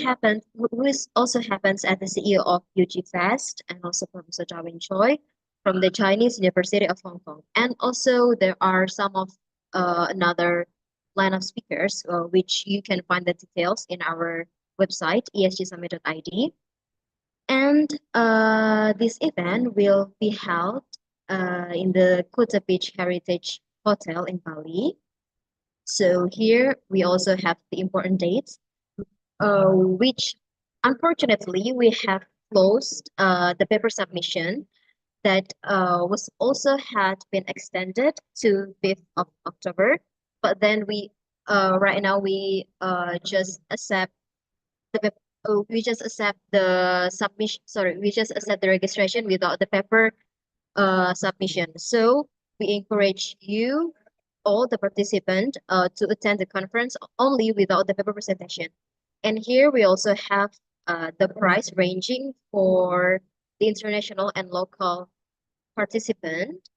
[SPEAKER 5] is also happens as the CEO of UG Fest, and also Professor Darwin Choi from the Chinese University of Hong Kong. And also there are some of another line of speakers, which you can find the details in our website, esgsummit.id. And this event will be held in the Kuta Beach Heritage Hotel in Bali. So here we also have the important dates, which unfortunately we have closed the paper submission that was also had been extended to 5th of October. But then we right now we just accept the we just accept the submission. Sorry, we just accept the registration without the paper submission. So we encourage you, all the participants, to attend the conference only without the paper presentation. And here we also have the price ranging for the international and local participant.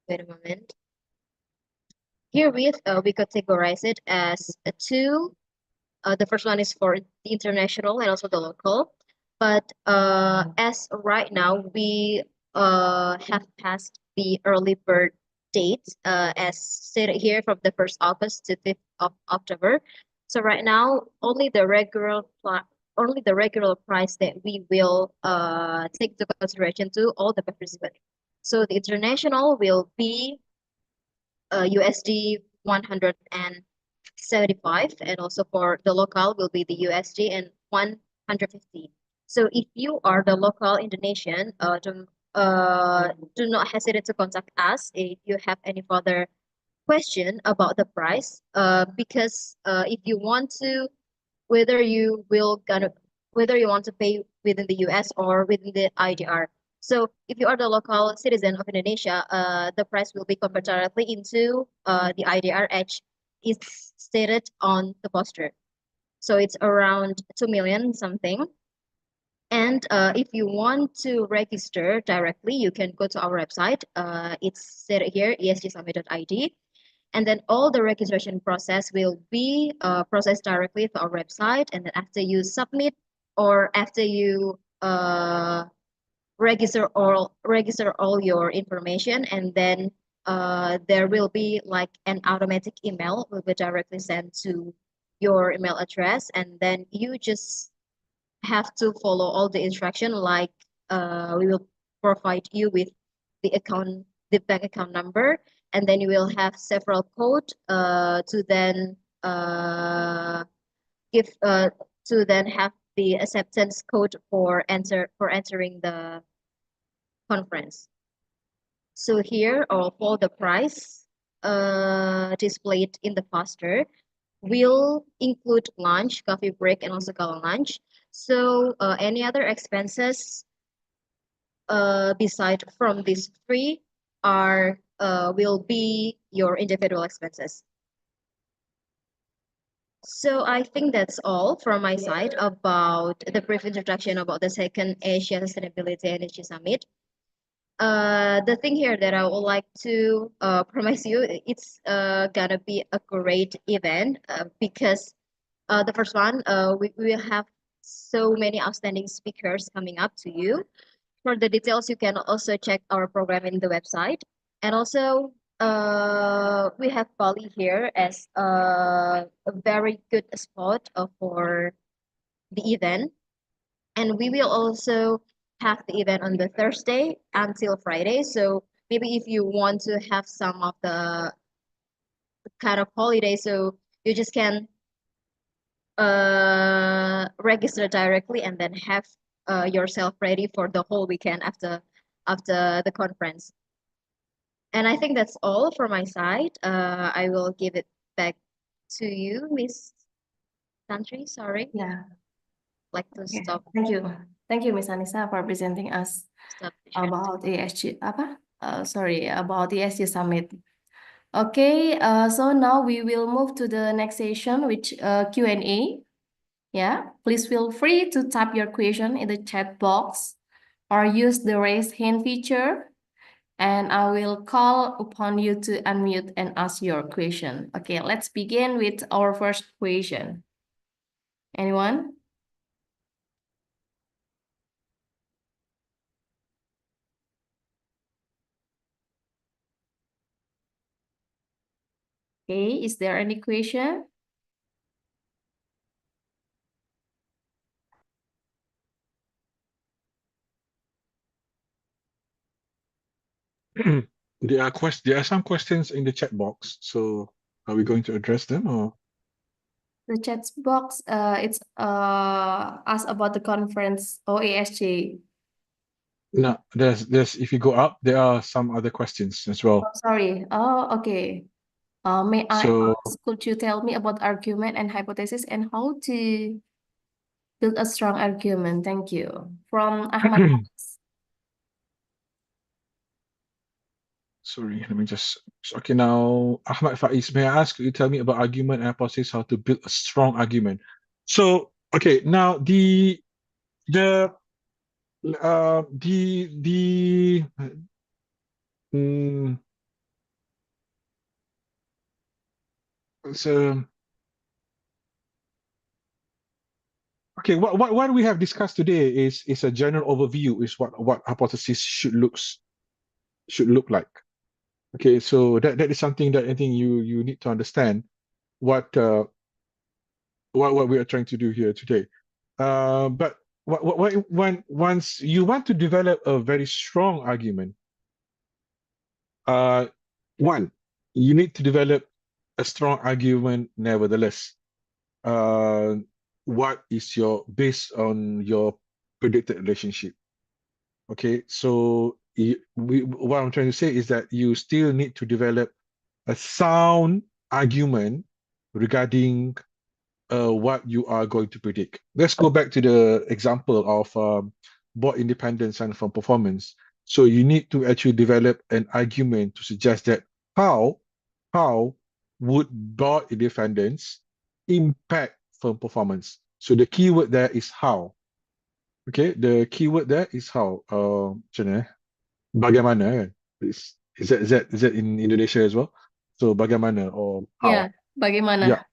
[SPEAKER 5] Wait a moment. Here we categorize it as two. The first one is for the international and also the local. But as right now, we have passed the early bird date, as stated here, from the 1st August to 5th of October. So right now, only the regular price that we will take into consideration to all the participants. So the international will be USD 175, and also for the local will be the USD and 150. So if you are the local Indonesian, do not hesitate to contact us if you have any further question about the price. Because if you want to, whether you want to pay within the US or within the IDR. So if you are the local citizen of Indonesia, the price will be converted directly into the IDR as is stated on the poster. So it's around 2 million something. And if you want to register directly, you can go to our website. It's stated here, esgsummit.id. And then all the registration process will be processed directly to our website. And then after you submit, or after you register all your information, and then there will be like an automatic email will be directly sent to your email address, and then you just have to follow all the instruction, like we will provide you with the bank account number, and then you will have several code to then have the acceptance code for entering the conference. So here all the price displayed in the poster will include lunch, coffee break, and also gala lunch. So any other expenses beside from these three will be your individual expenses. So I think that's all from my side about the brief introduction about the second Asia Sustainability Energy Summit. The thing here that I would like to promise you, it's gonna be a great event because the first one, we will have so many outstanding speakers coming up to you. For the details, you can also check our program in the website. And also, we have Bali here as a very good spot for the event. And we will also have the event on the Thursday until Friday. So maybe if you want to have some of the kind of holiday, so You just can register directly and then have yourself ready for the whole weekend after the conference. And I think that's all from my side. I will give it back to you, Miss Tantri. Sorry,
[SPEAKER 2] Yeah.
[SPEAKER 5] like to
[SPEAKER 2] Okay.
[SPEAKER 5] stop
[SPEAKER 2] Thank you. Thank you, Miss Anissa, for presenting us
[SPEAKER 5] stop the sharing.
[SPEAKER 2] about ESG about ESG Summit. Okay, so now we will move to the next session, which Q&A. Yeah, please feel free to type your question in the chat box or use the raise hand feature, and I will call upon you to unmute and ask your question. Okay, let's begin with our first question. Anyone? Okay, is there any question?
[SPEAKER 3] There are some questions in the chat box, so are we going to address them or?
[SPEAKER 2] The chat box, it's ask about the conference OASJ.
[SPEAKER 3] No, there's if you go up, there are some other questions as well.
[SPEAKER 2] Oh, sorry. Oh, okay. May I
[SPEAKER 3] So
[SPEAKER 2] ask, could you tell me about argument and hypothesis and how to build a strong argument? Thank you. From Ahmad.
[SPEAKER 3] sorry, let me just okay now. Ahmad Faiz, may I ask you tell me about argument and hypothesis, how to build a strong argument? So okay, now the mm, so okay, what we have discussed today is a general overview, is what hypothesis should look like. Okay, so that is something that I think you need to understand what we are trying to do here today. But once you want to develop a very strong argument, one, you need to develop a strong argument nevertheless. What is your based on your predicted relationship? Okay, so what I'm trying to say is that you still need to develop a sound argument regarding what you are going to predict. Let's go back to the example of board independence and firm performance. So you need to actually develop an argument to suggest that how would board independence impact firm performance. So the keyword there is how. Okay, the keyword there is how. Macam mana, bagaimana kan? Is that in Indonesia as well? So bagaimana or how?
[SPEAKER 2] Yeah, bagaimana?
[SPEAKER 3] Yeah,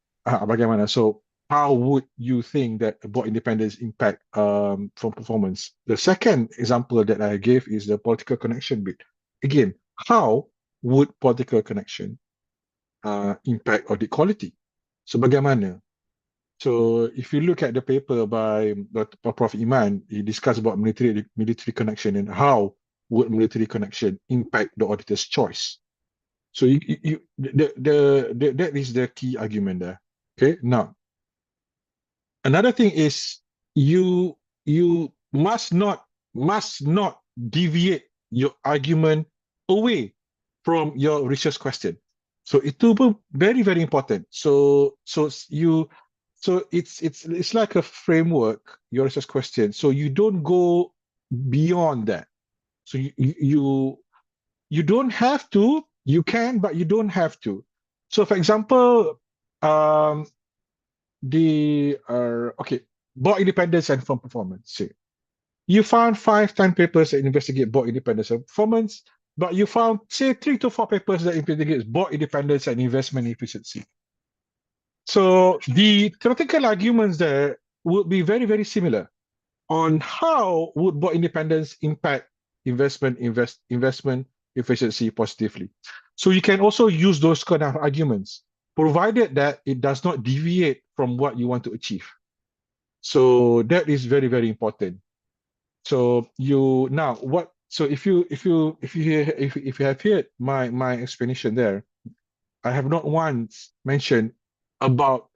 [SPEAKER 3] bagaimana. So how would you think that board independence impact from performance? The second example that I gave is the political connection bit. Again, how would political connection impact audit quality? So bagaimana? So if you look at the paper by Prof. Iman, he discussed about military connection and how would military connection impact the auditor's choice. So that is the key argument there. Okay, now another thing is you must not deviate your argument away from your research question. So itu pun very very important. So it's like a framework, your research question. So you don't go beyond that. So you don't have to. You can, but you don't have to. So for example, okay, board independence and firm performance. See, you found 5 10 papers that investigate board independence and performance, but you found say 3 to 4 papers that investigate board independence and investment efficiency. So the theoretical arguments there would be very, very similar on how would board independence impact investment efficiency positively. So you can also use those kind of arguments, provided that it does not deviate from what you want to achieve. So that is very, very important. So if you have heard my explanation there, I have not once mentioned about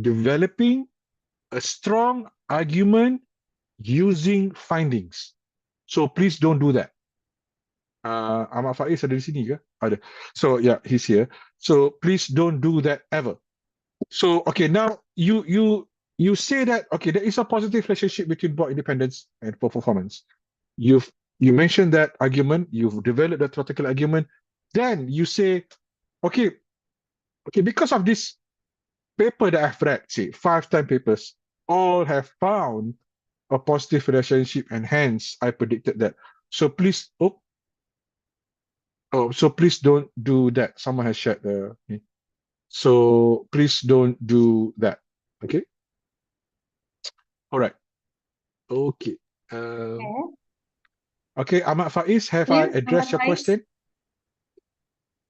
[SPEAKER 3] developing a strong argument using findings. So please don't do that. Ahmad Faiz ada di sini ke? Ada. So yeah, he's here. So please don't do that ever. So okay, now you say that okay, there is a positive relationship between board independence and performance. You mentioned that argument, you've developed a theoretical argument, then you say, okay, because of this paper that I've read, say 5 10 papers, all have found a positive relationship, and hence I predicted that. So please, so please don't do that. Someone has shared the. So please don't do that. Okay. All right. Okay. Okay, Ahmad Faiz, have I
[SPEAKER 2] Clear,
[SPEAKER 3] addressed
[SPEAKER 2] Ahmad
[SPEAKER 3] your
[SPEAKER 2] Faiz?
[SPEAKER 3] question?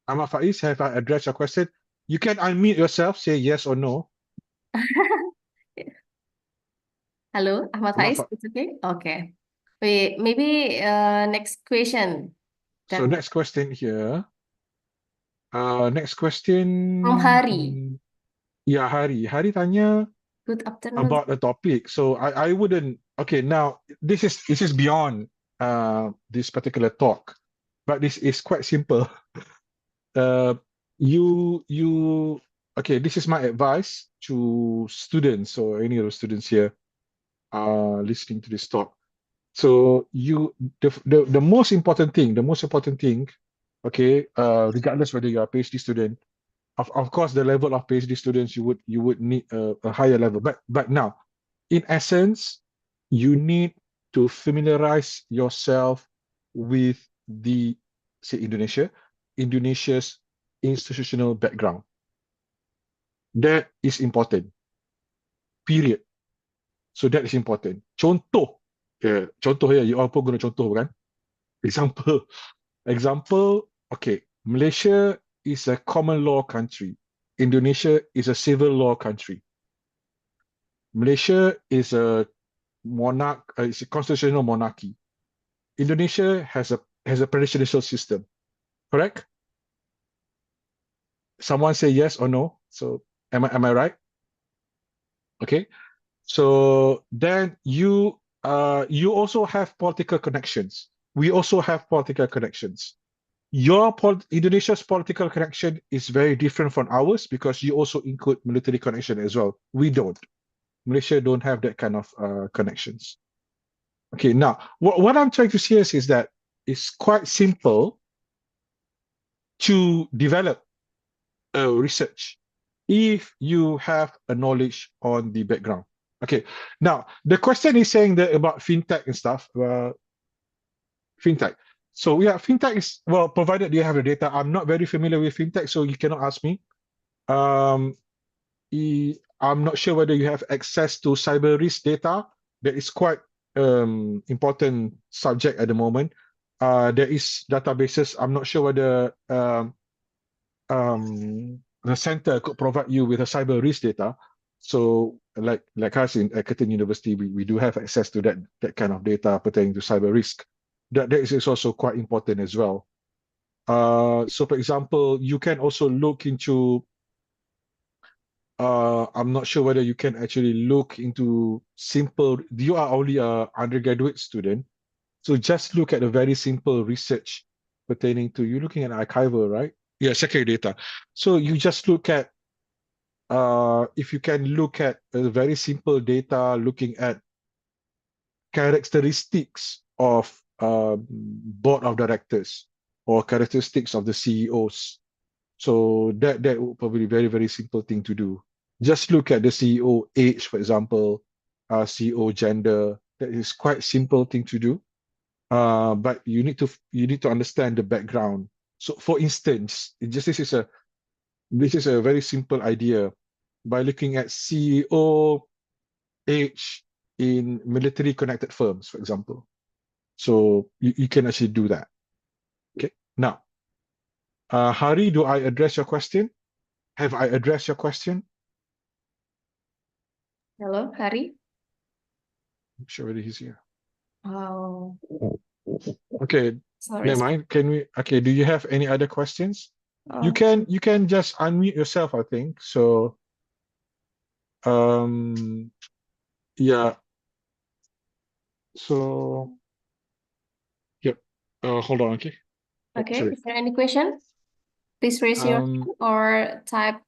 [SPEAKER 3] Ahmad Faiz, have I addressed your question? You can unmute yourself, say yes or no.
[SPEAKER 2] Hello, Ahmad
[SPEAKER 3] Ahmad
[SPEAKER 2] Faiz,
[SPEAKER 3] Fa-
[SPEAKER 2] it's okay? Okay. Wait, maybe next question.
[SPEAKER 3] So
[SPEAKER 2] That
[SPEAKER 3] next question here. Next question.
[SPEAKER 2] from Hari.
[SPEAKER 3] Yeah, Hari. Hari tanya
[SPEAKER 2] Good afternoon.
[SPEAKER 3] about the topic. So I wouldn't. Okay, now this is beyond this particular talk, but this is quite simple. You okay, this is my advice to students or any of the students here listening to this talk. So the most important thing, okay, regardless whether you're a PhD student, of course the level of PhD students you would need a higher level, but now in essence you need to familiarize yourself with the say Indonesia's institutional background. That is important. Period. So that is important. Contoh ya, you all pun guna contoh kan? Example, okay, Malaysia is a common law country. Indonesia is a civil law country. Malaysia is a it's a constitutional monarchy. Indonesia has a presidential system. Correct? Someone say yes or no. So am I right? Okay. So then you also have political connections. We also have political connections. Indonesia's political connection is very different from ours because you also include military connection as well. We don't. Malaysia don't have that kind of connections. Okay, now what I'm trying to say is that it's quite simple to develop a research if you have a knowledge on the background. Okay, now the question is saying that about fintech and stuff. Fintech. So yeah, fintech is, well, provided you have the data. I'm not very familiar with fintech, so you cannot ask me. I'm not sure whether you have access to cyber risk data. That is quite important subject at the moment. There is databases. I'm not sure whether the center could provide you with a cyber risk data. So like us at Curtin University, we do have access to that kind of data pertaining to cyber risk. That is also quite important as well. So for example, you can also look into I'm not sure whether you can actually look into you are only an undergraduate student, so just look at a very simple research pertaining to, you're looking at archival, right? Yeah, secondary data. So you just look at, if you can look at a very simple data, looking at characteristics of board of directors or characteristics of the CEOs. So that would probably be very, very simple thing to do. Just look at the CEO age, for example, CEO gender. That is quite simple thing to do. But you need to understand the background. So for instance, this is a very simple idea. By looking at CEO age in military connected firms, for example. So you can actually do that. Okay. Now, Hari, do I address your question? Have I addressed your question?
[SPEAKER 2] Hello, Hari.
[SPEAKER 3] I'm sure whether he's here.
[SPEAKER 2] Oh,
[SPEAKER 3] Okay,
[SPEAKER 2] sorry.
[SPEAKER 3] never mind. Okay, do you have any other questions? You
[SPEAKER 2] Oh,
[SPEAKER 3] can just unmute yourself, I think. So Yeah. So, yep. Hold on, okay. Oh,
[SPEAKER 2] Okay,
[SPEAKER 3] sorry.
[SPEAKER 2] is there any question? Please raise your hand or type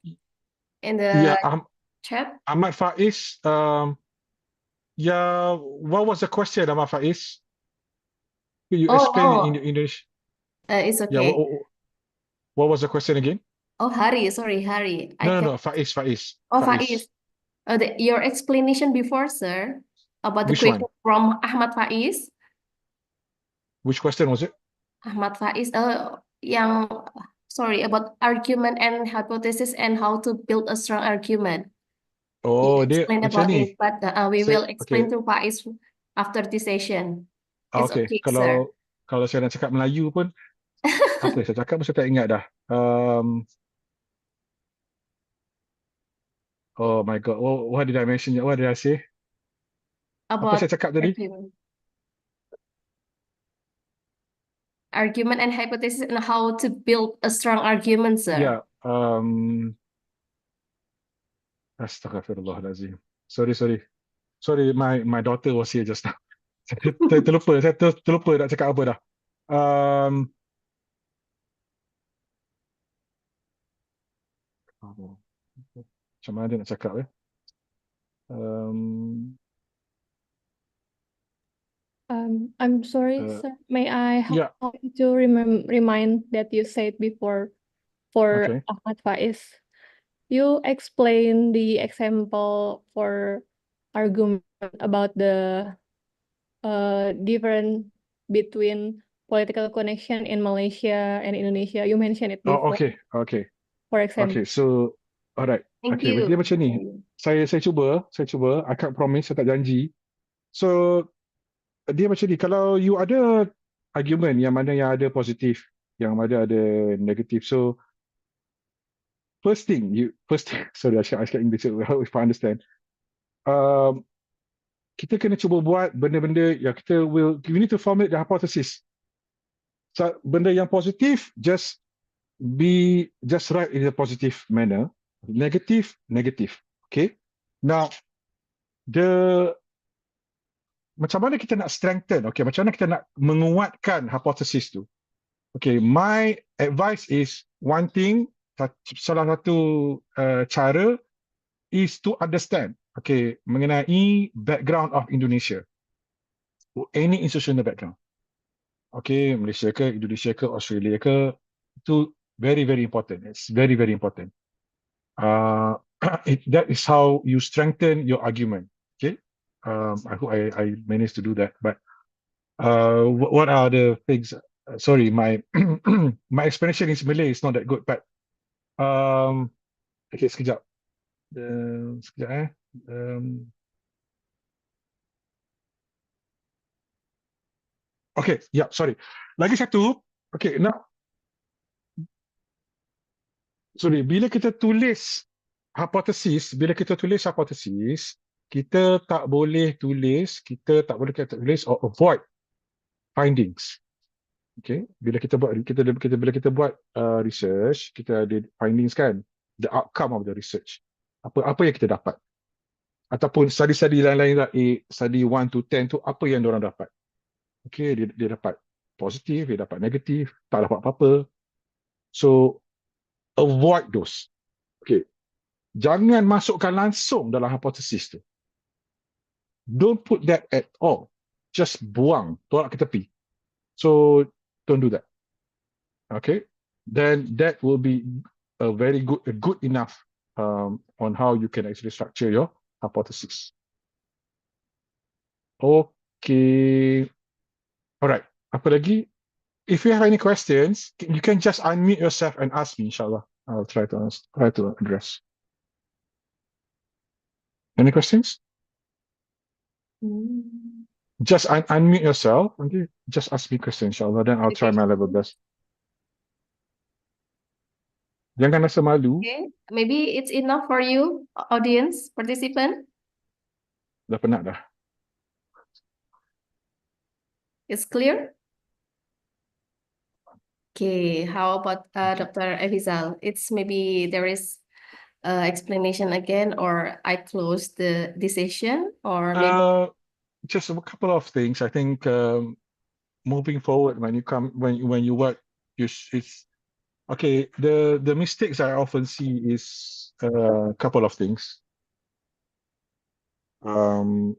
[SPEAKER 2] in
[SPEAKER 3] Yeah,
[SPEAKER 2] the chat.
[SPEAKER 3] Ahmad Faiz. Yeah, what was the question, Ahmad Faiz? Could you
[SPEAKER 2] Oh,
[SPEAKER 3] explain in
[SPEAKER 2] no,
[SPEAKER 3] English?
[SPEAKER 2] it's
[SPEAKER 3] Yeah,
[SPEAKER 2] okay.
[SPEAKER 3] what was the question again?
[SPEAKER 2] Oh, Hari, sorry, Hari. I
[SPEAKER 3] No,
[SPEAKER 2] can.
[SPEAKER 3] no, Faiz.
[SPEAKER 2] Oh,
[SPEAKER 3] Faiz.
[SPEAKER 2] Faiz. Your explanation before, sir, about the
[SPEAKER 3] Which
[SPEAKER 2] question
[SPEAKER 3] one?
[SPEAKER 2] from Ahmad Faiz.
[SPEAKER 3] Which question was it?
[SPEAKER 2] Ahmad Faiz, yang sorry about argument and hypothesis and how to build a strong argument.
[SPEAKER 3] Oh,
[SPEAKER 2] You
[SPEAKER 3] dia
[SPEAKER 2] explain
[SPEAKER 3] macam
[SPEAKER 2] about
[SPEAKER 3] ni.
[SPEAKER 2] it, but we will explain
[SPEAKER 3] Okay.
[SPEAKER 2] to Faiz after this session. It's
[SPEAKER 3] Okay.
[SPEAKER 2] okay, sir.
[SPEAKER 3] Kalau saya nak cakap Melayu pun, apa yang saya cakap pun saya tak ingat dah. Oh my God. What did I mention? What did I say? Apa
[SPEAKER 2] About
[SPEAKER 3] saya cakap tadi?
[SPEAKER 2] argument and hypothesis and how to build a strong argument, sir.
[SPEAKER 3] Yeah. Astaghfirullahalazim. Sorry, my daughter was here just now. Saya terlupa nak cakap apa dah. Macam mana nak cakap ya?
[SPEAKER 6] I'm sorry, sir. May I
[SPEAKER 3] Yeah.
[SPEAKER 6] help you to remind that you said before for
[SPEAKER 3] Okay.
[SPEAKER 6] Ahmad Faiz? You explain the example for argument about the difference between political connection in Malaysia and Indonesia. You mentioned it
[SPEAKER 3] Oh,
[SPEAKER 6] before,
[SPEAKER 3] okay.
[SPEAKER 6] for example.
[SPEAKER 3] Okay, so alright.
[SPEAKER 2] Thank
[SPEAKER 3] Okay,
[SPEAKER 2] you.
[SPEAKER 3] dia macam ni. Saya cuba. I can't promise, saya tak janji. So dia macam ni, kalau you ada argument yang mana yang ada positif, yang mana ada negatif. So first thing, sorry, I cakap English if I understand. Kita kena cuba buat benda-benda yang we need to formulate the hypothesis. So, benda yang positif, just write in a positive manner. Negative. Okay. Now, macam mana kita nak strengthen? Okay, macam mana kita nak menguatkan hypothesis tu? Okay, my advice is one thing. Salah satu cara is to understand. Okay, mengenai background of Indonesia. Any institutional background. Okay, Malaysia ke, Indonesia ke, Australia ke, itu very, very important. It's very, very important. That is how you strengthen your argument. Okay, I hope I managed to do that. But what are the things? Sorry, my my explanation in Malay is not that good. But okay, sekejap. Okay, yeah, sorry. Lagi satu. Okay, now. Sorry, bila kita tulis hipotesis, kita tak boleh tulis or avoid findings. Okay, bila kita buat research, kita ada findings kan, the outcome of the research. Apa yang kita dapat? Ataupun study lain-lain lah, study 1 to 10 tu apa yang diorang dapat? Okay, dia dapat positif, dia dapat negatif, tak dapat apa-apa. So avoid those. Okay. Jangan masukkan langsung dalam hipotesis tu. Don't put that at all. Just buang, tolak ke tepi. So, don't do that. Okay? Then that will be a good enough on how you can actually structure your hypothesis. Okay. Alright. Apa lagi? If you have any questions, you can just unmute yourself and ask me, inshallah. I'll try to address. Any questions? Just unmute yourself. Okay, just ask me questions, inshallah. Then I'll try my level best. Jangan rasa malu.
[SPEAKER 2] Okay, maybe it's enough for you, audience, participant.
[SPEAKER 3] Dah penat dah.
[SPEAKER 2] It's clear? Okay, how about Dr. Effiezal? It's maybe there is explanation again, or I close this session, or maybe
[SPEAKER 3] Just a couple of things. I think moving forward, when you work, it's okay. The mistakes I often see is a couple of things. I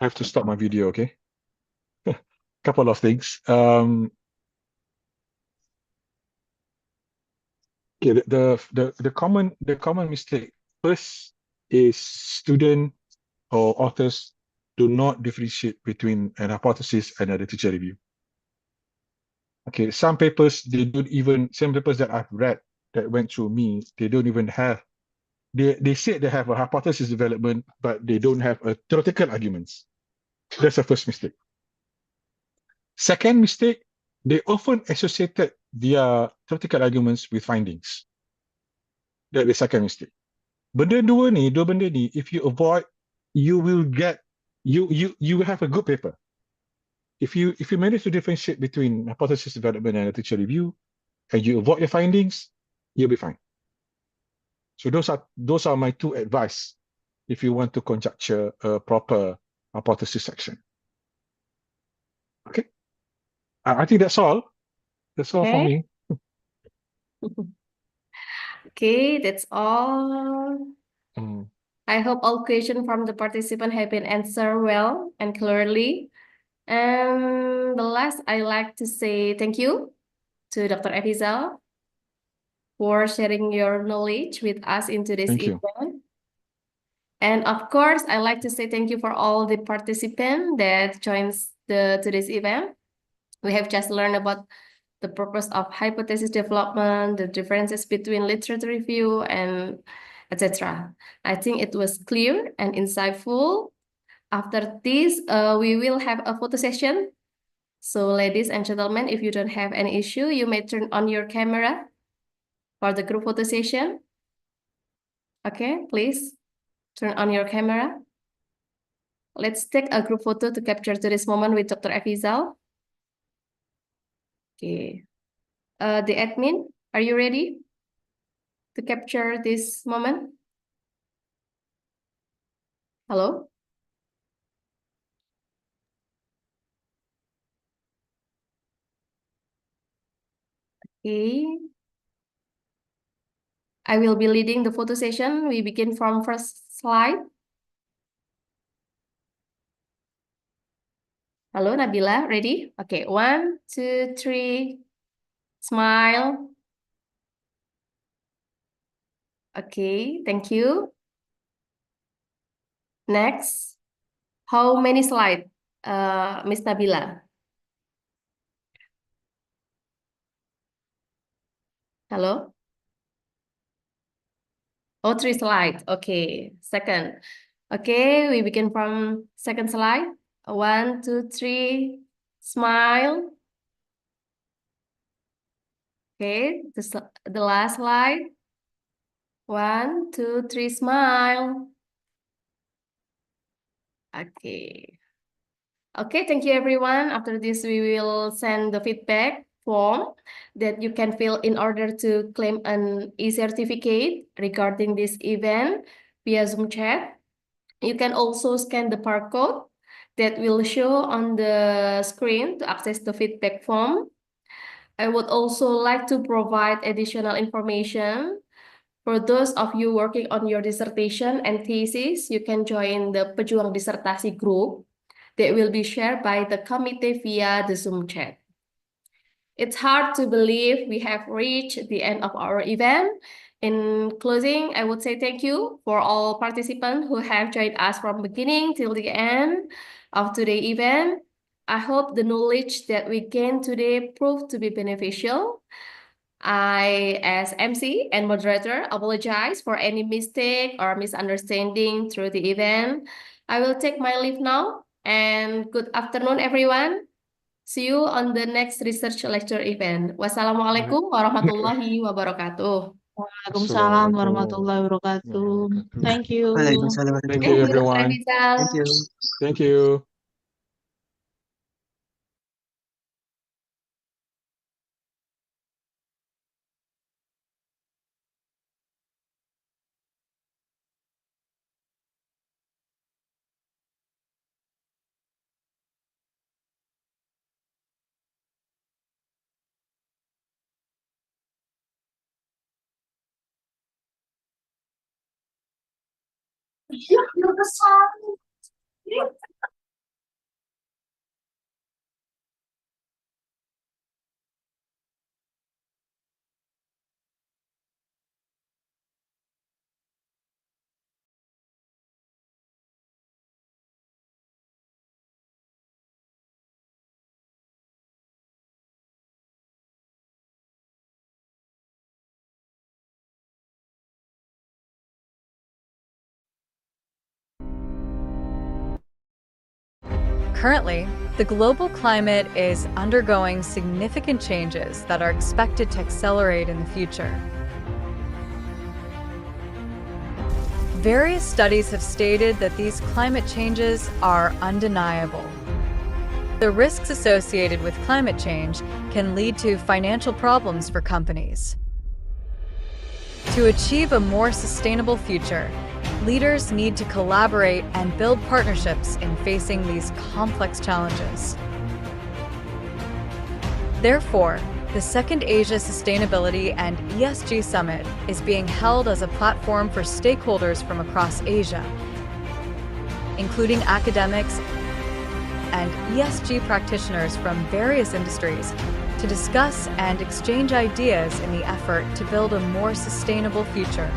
[SPEAKER 3] have to stop my video, okay? Couple of things. Okay, the common mistake first is student or authors do not differentiate between an hypothesis and a literature review. Okay, some papers some papers that I've read that went through me, they don't even have they say they have a hypothesis development, but they don't have a theoretical arguments. That's the first mistake. Second mistake, they often associated their theoretical arguments with findings. That's the second mistake. Dua benda ni, if you avoid, you will get you will have a good paper. If you manage to differentiate between hypothesis development and literature review, and you avoid your findings, you'll be fine. So those are my two advice if you want to conjecture a proper hypothesis section. Okay, I think that's all. That's all for
[SPEAKER 2] okay.
[SPEAKER 3] me.
[SPEAKER 2] Okay, that's all.
[SPEAKER 3] Mm.
[SPEAKER 2] I hope all questions from the participant have been answered well and clearly. And the last, I like to say thank you to Dr. Effiezal for sharing your knowledge with us in today's
[SPEAKER 3] Thank you.
[SPEAKER 2] event. And of course, I like to say thank you for all the participants that joins today's event. We have just learned about the purpose of hypothesis development, the differences between literature review, and etc. I think it was clear and insightful. After this, we will have a photo session. So ladies and gentlemen, if you don't have any issue, you may turn on your camera for the group photo session. Okay, please turn on your camera. Let's take a group photo to capture today's moment with Dr. Effiezal. Okay. The admin, are you ready to capture this moment? Hello? Okay. I will be leading the photo session. We begin from first slide. Hello, Nabila, ready? Okay, 1, 2, 3, smile. Okay, thank you. Next, how many slides, Miss Nabila? Hello? Oh, 3 slides. Okay, second. Okay, we begin from second slide. 1, 2, 3, smile. Okay, the last slide. 1, 2, 3, smile. Okay. Okay, thank you everyone. After this, we will send the feedback form that you can fill in order to claim an e-certificate regarding this event via Zoom chat. You can also scan the barcode that will show on the screen to access the feedback form. I would also like to provide additional information. For those of you working on your dissertation and thesis, you can join the Pejuang Disertasi group that will be shared by the committee via the Zoom chat. It's hard to believe we have reached the end of our event. In closing, I would say thank you for all participants who have joined us from beginning till the end of today's event. I hope the knowledge that we gained today proved to be beneficial. I, as MC and moderator, apologize for any mistake or misunderstanding through the event. I will take my leave now, and good afternoon, everyone. See you on the next research lecture event. Wassalamualaikum warahmatullahi wabarakatuh.
[SPEAKER 6] Waalaikumsalam warahmatullahi wabarakatuh. Thank you.
[SPEAKER 7] Waalaikumsalam
[SPEAKER 3] Thank
[SPEAKER 7] warahmatullahi
[SPEAKER 3] you,
[SPEAKER 2] Thank you, Dr.
[SPEAKER 3] everyone.
[SPEAKER 2] Effiezal.
[SPEAKER 7] Thank you.
[SPEAKER 3] Thank you.
[SPEAKER 1] Currently, the global climate is undergoing significant changes that are expected to accelerate in the future. Various studies have stated that these climate changes are undeniable. The risks associated with climate change can lead to financial problems for companies. To achieve a more sustainable future, leaders need to collaborate and build partnerships in facing these complex challenges. Therefore, the second Asia Sustainability and ESG Summit is being held as a platform for stakeholders from across Asia, including academics and ESG practitioners from various industries, to discuss and exchange ideas in the effort to build a more sustainable future.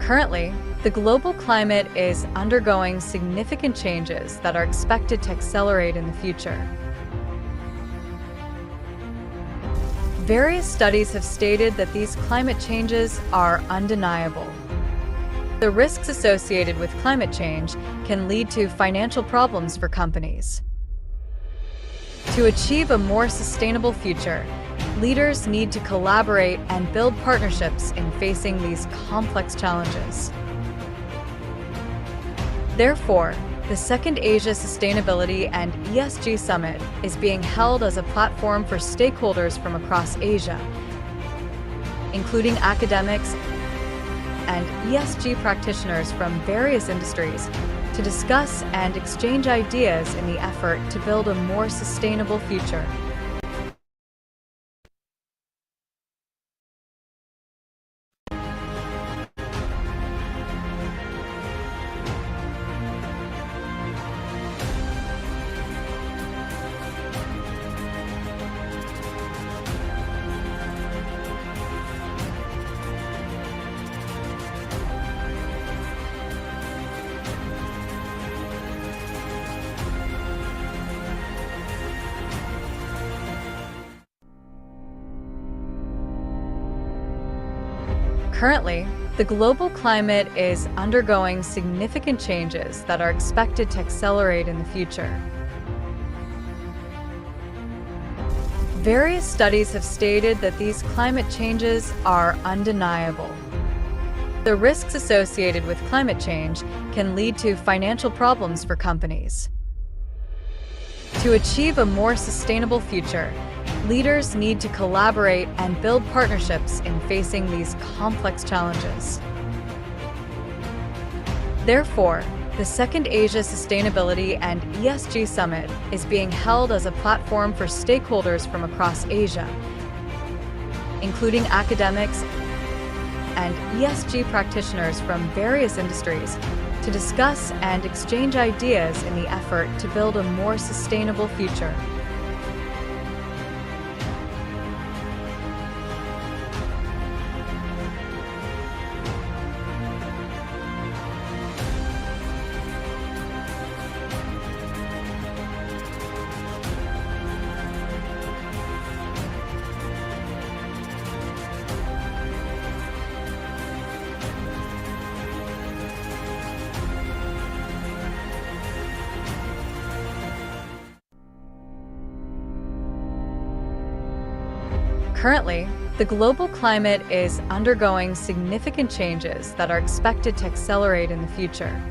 [SPEAKER 1] Currently, the global climate is undergoing significant changes that are expected to accelerate in the future. Various studies have stated that these climate changes are undeniable. The risks associated with climate change can lead to financial problems for companies. To achieve a more sustainable future, leaders need to collaborate and build partnerships in facing these complex challenges. Therefore, the second Asia Sustainability and ESG Summit is being held as a platform for stakeholders from across Asia, including academics and ESG practitioners from various industries, to discuss and exchange ideas in the effort to build a more sustainable future. Currently, the global climate is undergoing significant changes that are expected to accelerate in the future. Various studies have stated that these climate changes are undeniable. The risks associated with climate change can lead to financial problems for companies. To achieve a more sustainable future, leaders need to collaborate and build partnerships in facing these complex challenges. Therefore, the second Asia Sustainability and ESG Summit is being held as a platform for stakeholders from across Asia, including academics and ESG practitioners from various industries, to discuss and exchange ideas in the effort to build a more sustainable future. Currently, the global climate is undergoing significant changes that are expected to accelerate in the future.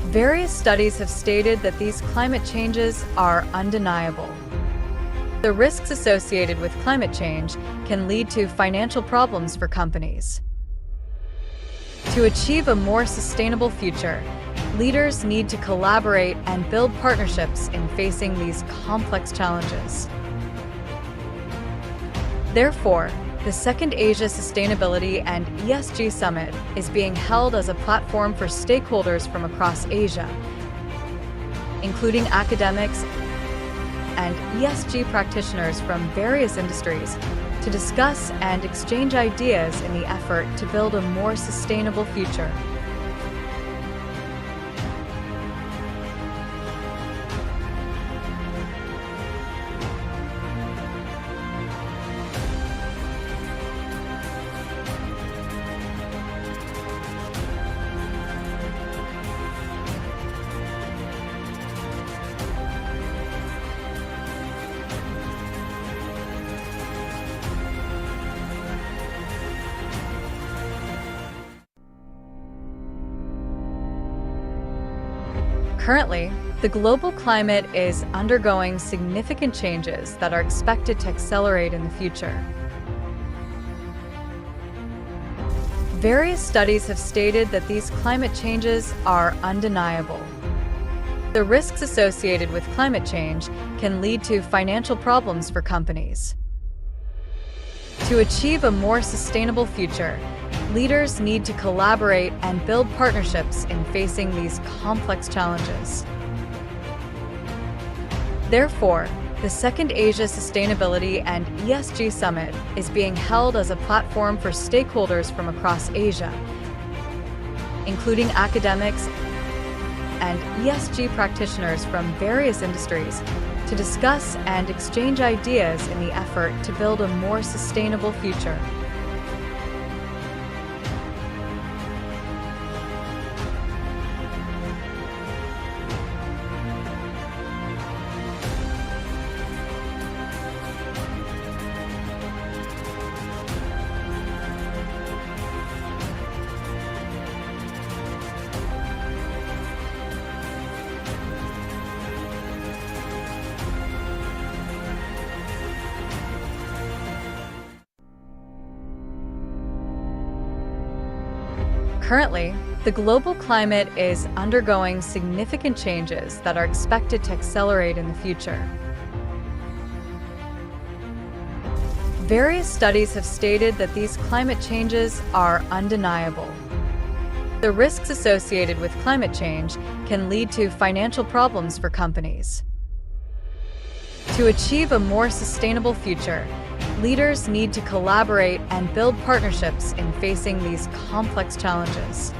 [SPEAKER 1] Various studies have stated that these climate changes are undeniable. The risks associated with climate change can lead to financial problems for companies. To achieve a more sustainable future, leaders need to collaborate and build partnerships in facing these complex challenges. Therefore, the second Asia Sustainability and ESG Summit is being held as a platform for stakeholders from across Asia, including academics and ESG practitioners from various industries, to discuss and exchange ideas in the effort to build a more sustainable future. Currently, the global climate is undergoing significant changes that are expected to accelerate in the future. Various studies have stated that these climate changes are undeniable. The risks associated with climate change can lead to financial problems for companies. To achieve a more sustainable future, leaders need to collaborate and build partnerships in facing these complex challenges. Therefore, the second Asia Sustainability and ESG Summit is being held as a platform for stakeholders from across Asia, including academics and ESG practitioners from various industries, to discuss and exchange ideas in the effort to build a more sustainable future. Currently, the global climate is undergoing significant changes that are expected to accelerate in the future. Various studies have stated that these climate changes are undeniable. The risks associated with climate change can lead to financial problems for companies. To achieve a more sustainable future, leaders need to collaborate and build partnerships in facing these complex challenges.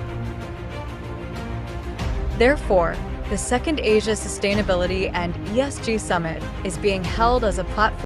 [SPEAKER 1] Therefore, the second Asia Sustainability and ESG Summit is being held as a platform